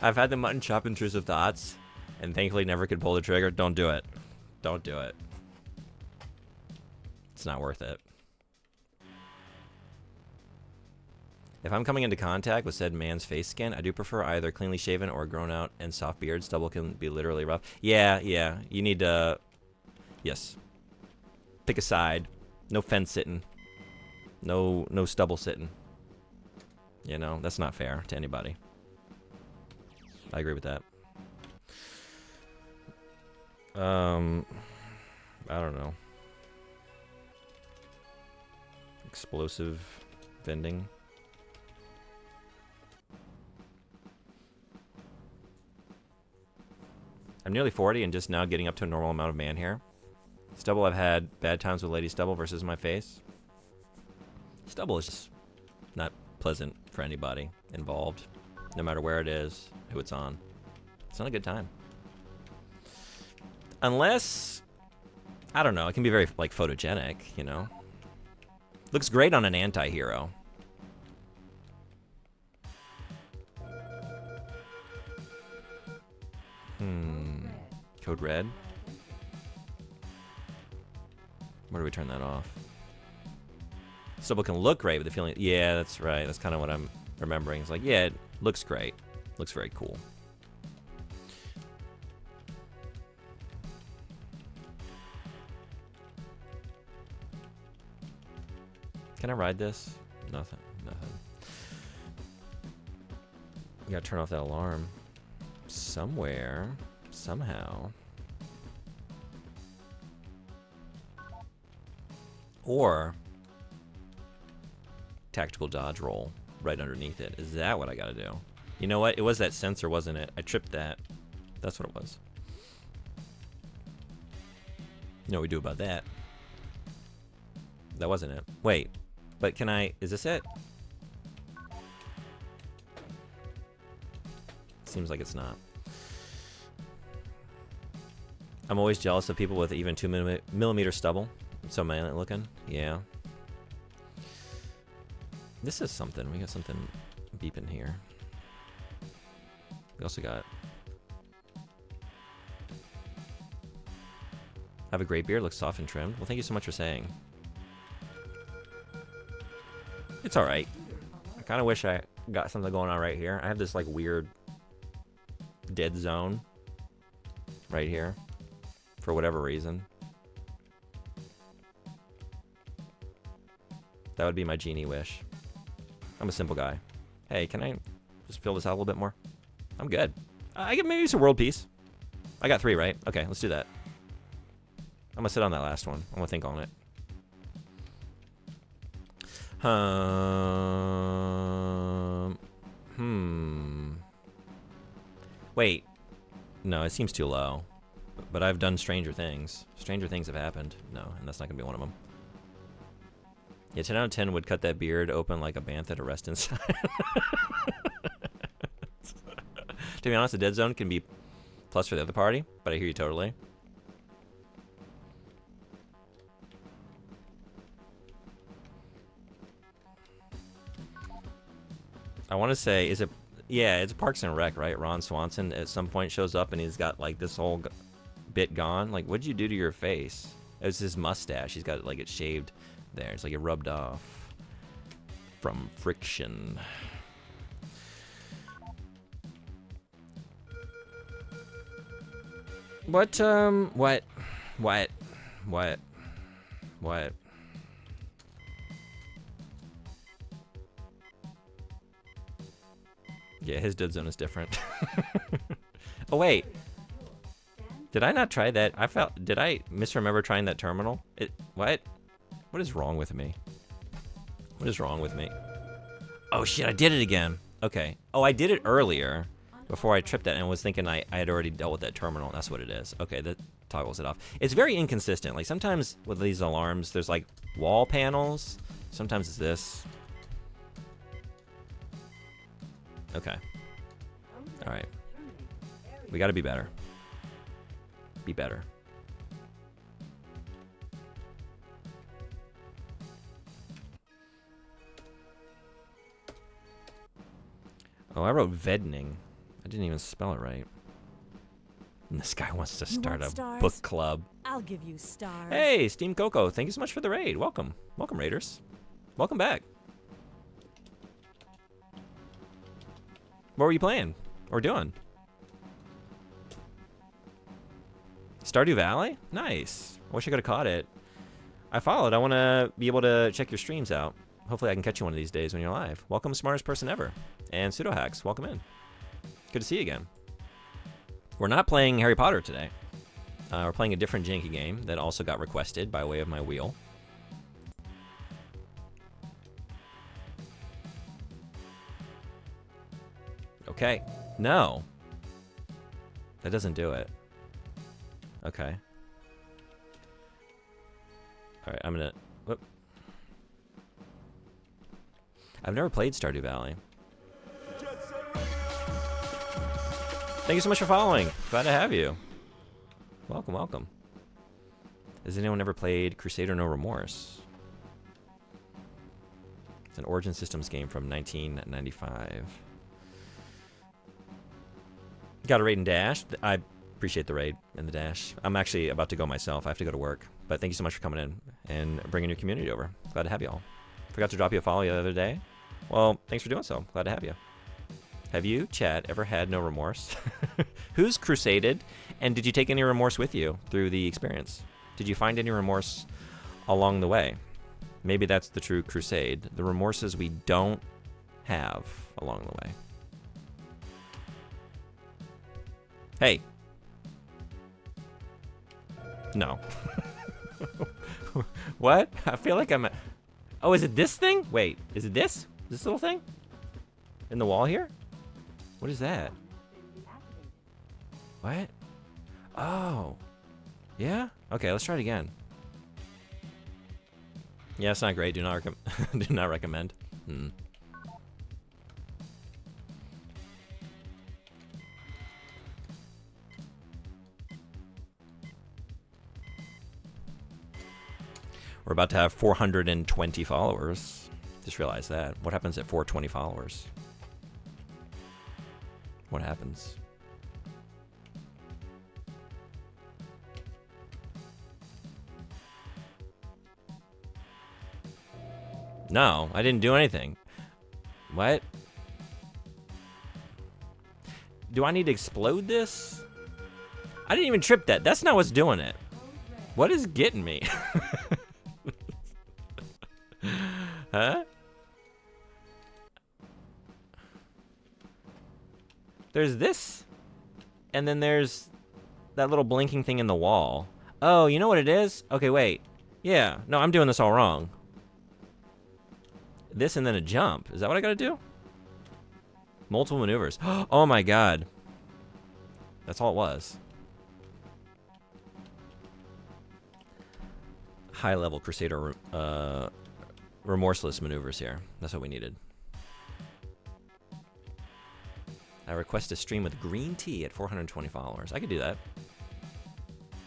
I've had the mutton chop intrusive thoughts, and thankfully never could pull the trigger. Don't do it. Don't do it. It's not worth it. If I'm coming into contact with said man's face skin, I do prefer either cleanly shaven or grown out and soft beard. Stubble can be literally rough. Yeah, yeah. You need to... Yes. Pick a side. No fence sitting. No stubble sitting. You know, that's not fair to anybody. I agree with that. I don't know. Explosive vending. I'm nearly 40 and just now getting up to a normal amount of man hair. Stubble, I've had bad times with lady stubble versus my face. Stubble is just not pleasant for anybody involved, no matter where it is, who it's on. It's not a good time. Unless, I don't know, it can be very, like, photogenic, you know? Looks great on an anti-hero. Code red. Where do we turn that off? Stubble can look great with the feeling. Yeah, that's right. That's kind of what I'm remembering. It's like, yeah, it looks great. Looks very cool. Can I ride this? Nothing. Nothing. You gotta turn off that alarm. Somewhere. Somehow. Or tactical dodge roll right underneath it. Is that what I gotta do? You know what? It was that sensor, wasn't it? I tripped that. That's what it was. You know what we do about that? That wasn't it. Wait. But can I... Is this it? Seems like it's not. I'm always jealous of people with even 2 millimeter stubble. So manly looking. Yeah. This is something. We got something beeping here. We also got... Have a great beard. Looks soft and trimmed. Well, thank you so much for saying. It's alright. I kind of wish I got something going on right here. I have this, like, weird dead zone right here for whatever reason. That would be my genie wish. I'm a simple guy. Hey, can I Just fill this out a little bit more. I'm good. I get maybe some world peace. I got 3, right? Okay, let's do that. I'm gonna sit on that last one. I'm gonna think on it. Wait. No, it seems too low. But I've done Stranger Things. Stranger Things have happened. No, and that's not gonna be one of them. Yeah, 10 out of 10 would cut that beard open like a bantha to rest inside. To be honest, the dead zone can be plus for the other party, but I hear you totally. I want to say, is it? Yeah, it's Parks and Rec, right? Ron Swanson at some point shows up and he's got like this whole bit gone. Like, what'd you do to your face? It was his mustache. He's got like it shaved there. It's like it rubbed off from friction. What? Yeah, his dead zone is different. Oh wait, did I not try that? Did I misremember trying that terminal? What? What is wrong with me? What is wrong with me? Oh shit, I did it again. Okay. Oh, I did it earlier before I tripped that and was thinking I had already dealt with that terminal. That's what it is. Okay, that toggles it off. It's very inconsistent. Like sometimes with these alarms, there's like wall panels. Sometimes it's this. Okay. All right. We got to be better. Be better. Oh, I wrote Vedning. I didn't even spell it right. And this guy wants to start a book club. I'll give you stars. Hey, Steam Coco, thank you so much for the raid. Welcome. Welcome, Raiders. Welcome back. What were you playing? Or doing? Stardew Valley? Nice. I wish I could have caught it. I followed. I want to be able to check your streams out. Hopefully I can catch you one of these days when you're live. Welcome, smartest person ever. And Pseudohacks, welcome in. Good to see you again. We're not playing Harry Potter today. We're playing a different janky game that also got requested by way of my wheel. Okay. No. That doesn't do it. Okay. Alright, I'm gonna... Whoop. I've never played Stardew Valley. Thank you so much for following. Glad to have you. Welcome, welcome. Has anyone ever played Crusader No Remorse? It's an Origin Systems game from 1995. Got a raid and dash. I appreciate the raid and the dash. I'm actually about to go myself. I have to go to work. But thank you so much for coming in and bringing your community over. Glad to have you all. Forgot to drop you a follow the other day. Well, thanks for doing so. Glad to have you. Have you, Chad, ever had no remorse? Who's crusaded? And did you take any remorse with you through the experience? Did you find any remorse along the way? Maybe that's the true crusade. The remorses we don't have along the way. Hey. No. What? I feel like I'm... Oh, is it this thing? Wait, is it this? This little thing? In the wall here? What is that? What? Oh. Yeah? Okay, let's try it again. Yeah, it's not great. Do not do not recommend. We're about to have 420 followers. Just realized that. What happens at 420 followers? What happens? No, I didn't do anything. What? Do I need to explode this? I didn't even trip that. That's not what's doing it. What is getting me? Huh? There's this, and then there's that little blinking thing in the wall. Oh, you know what it is? Okay, wait. Yeah, no, I'm doing this all wrong. This and then a jump. Is that what I gotta do? Multiple maneuvers. Oh my god. That's all it was. High level Crusader remorseless maneuvers here. That's what we needed. I request a stream with green tea at 420 followers. I could do that.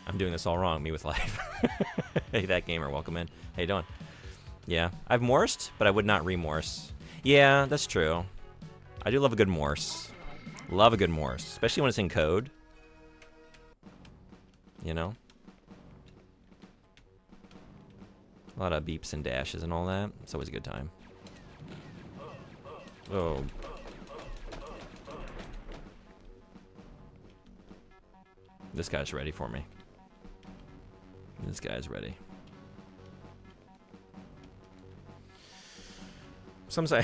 I'm doing this all wrong. Me with life. Hey, that gamer, welcome in. How you doing? Yeah, I've morsed, but I would not remorse. Yeah, that's true. I do love a good morse. Love a good morse, especially when it's in code. You know? A lot of beeps and dashes and all that. It's always a good time. Oh. This guy's ready for me. This guy's ready. Some say.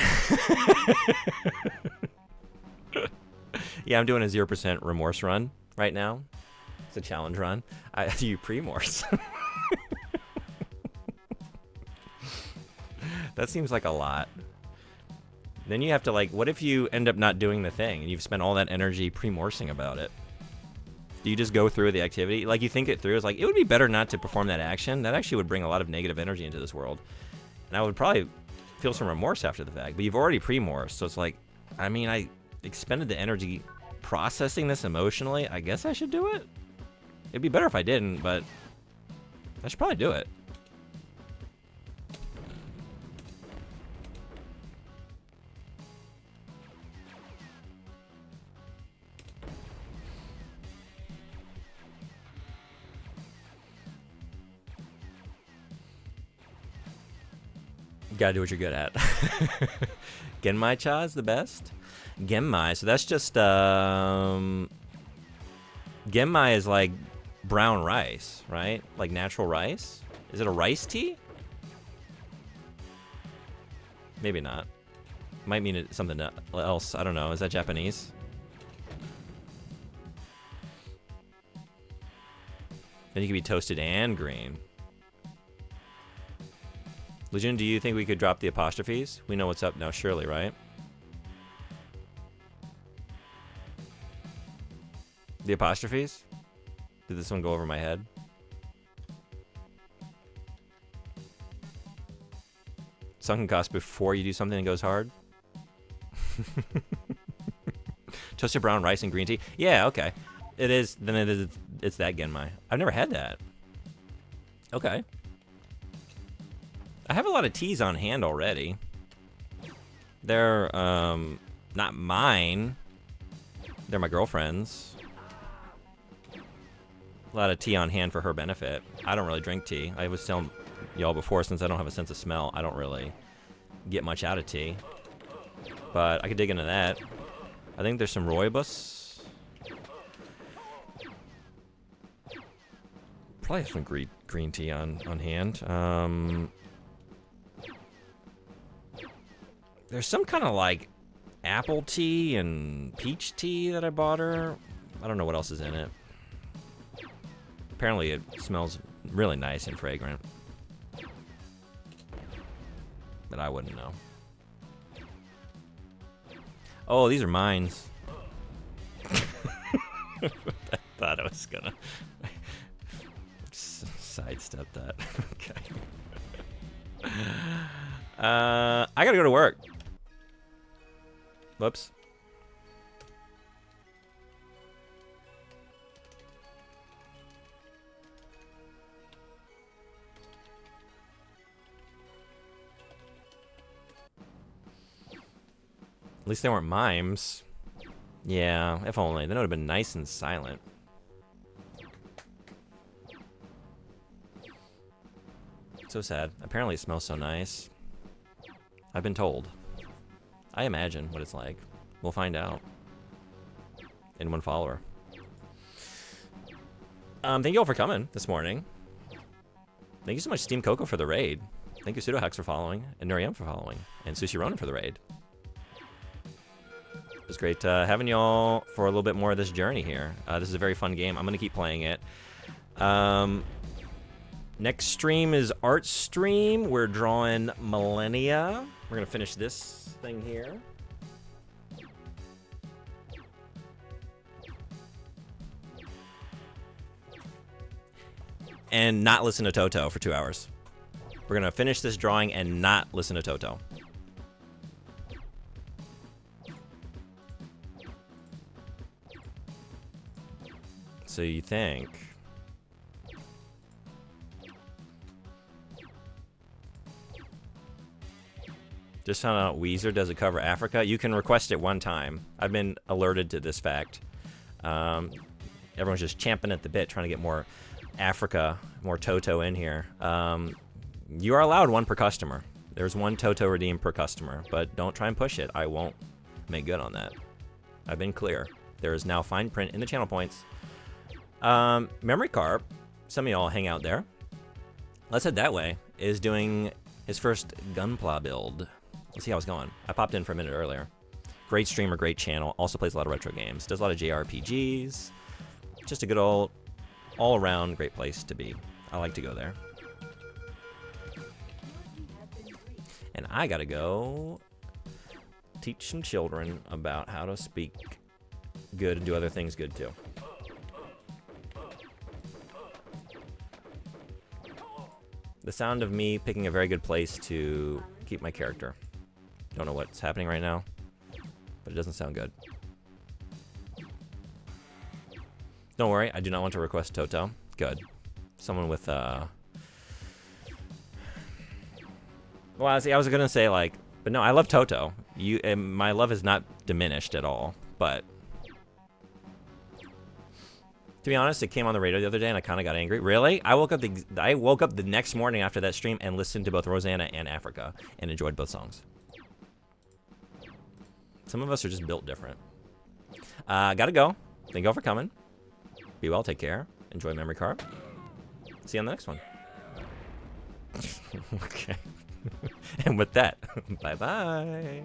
Yeah, I'm doing a 0% remorse run right now. It's a challenge run. You pre-morse. That seems like a lot. Then you have to, like, what if you end up not doing the thing and you've spent all that energy pre-morsing about it? Do you just go through the activity? Like, you think it through. It's like, it would be better not to perform that action. That actually would bring a lot of negative energy into this world. And I would probably feel some remorse after the fact. But you've already pre-morsed. So it's like, I mean, I expended the energy processing this emotionally. I guess I should do it. It'd be better if I didn't, but I should probably do it. You gotta do what you're good at. Genmai cha is the best. Genmai, so that's just Genmai is like brown rice, right? Like natural rice. Is it a rice tea? Maybe not. Might mean something else. I don't know. Is that Japanese? Then you can be toasted and green. Legion, do you think we could drop the apostrophes? We know what's up now, surely, right? The apostrophes? Did this one go over my head? Sunken cost before you do something that goes hard? Toasted brown rice and green tea? Yeah, okay. It is, then it is, it's that Genmai. I've never had that. Okay. I have a lot of teas on hand already. They're, not mine. They're my girlfriend's. A lot of tea on hand for her benefit. I don't really drink tea. I was telling y'all before, since I don't have a sense of smell, I don't really get much out of tea. But I could dig into that. I think there's some rooibos. Probably have some green tea on hand. There's some kind of like apple tea and peach tea that I bought her. I don't know what else is in it. Apparently it smells really nice and fragrant. But I wouldn't know. Oh, these are mines. I thought I was gonna sidestep that. Okay. I gotta go to work. Whoops. At least they weren't mimes. Yeah, if only. Then it would have been nice and silent. So sad. Apparently it smells so nice. I've been told. I imagine what it's like. We'll find out. In one follower. Thank you all for coming this morning. Thank you so much, Steam Coco, for the raid. Thank you, Pseudohex, for following, and Nuriam for following, and Sushi Ronin for the raid. was great having y'all for a little bit more of this journey here. This is a very fun game. I'm going to keep playing it. Next stream is art stream. We're drawing Millennia. We're going to finish this thing here. And not listen to Toto for 2 hours. We're going to finish this drawing and not listen to Toto. So you think... Just found out Weezer does a cover Africa. You can request it one time. I've been alerted to this fact. Everyone's just champing at the bit trying to get more Africa, more Toto in here. You are allowed one per customer. There's one Toto redeemed per customer, but don't try and push it. I won't make good on that. I've been clear. There is now fine print in the channel points. Memory Carp, some of y'all hang out there. Let's Head That Way is doing his first Gunpla build. Let's see how it's going. I popped in for a minute earlier. Great streamer, great channel. Also plays a lot of retro games. Does a lot of JRPGs. Just a good old, all-around great place to be. I like to go there. And I gotta go teach some children about how to speak good and do other things good too. The sound of me picking a very good place to keep my character. Don't know what's happening right now, but it doesn't sound good. Don't worry, I do not want to request Toto. Good. Someone with, Well, see, I was gonna say, like, but no, I love Toto. My love is not diminished at all, but... To be honest, it came on the radio the other day, and I kind of got angry. Really? I woke up the next morning after that stream and listened to both Rosanna and Africa, and enjoyed both songs. Some of us are just built different. Gotta go. Thank y'all for coming. Be well. Take care. Enjoy Memory Card. See you on the next one. Okay. And with that, bye bye.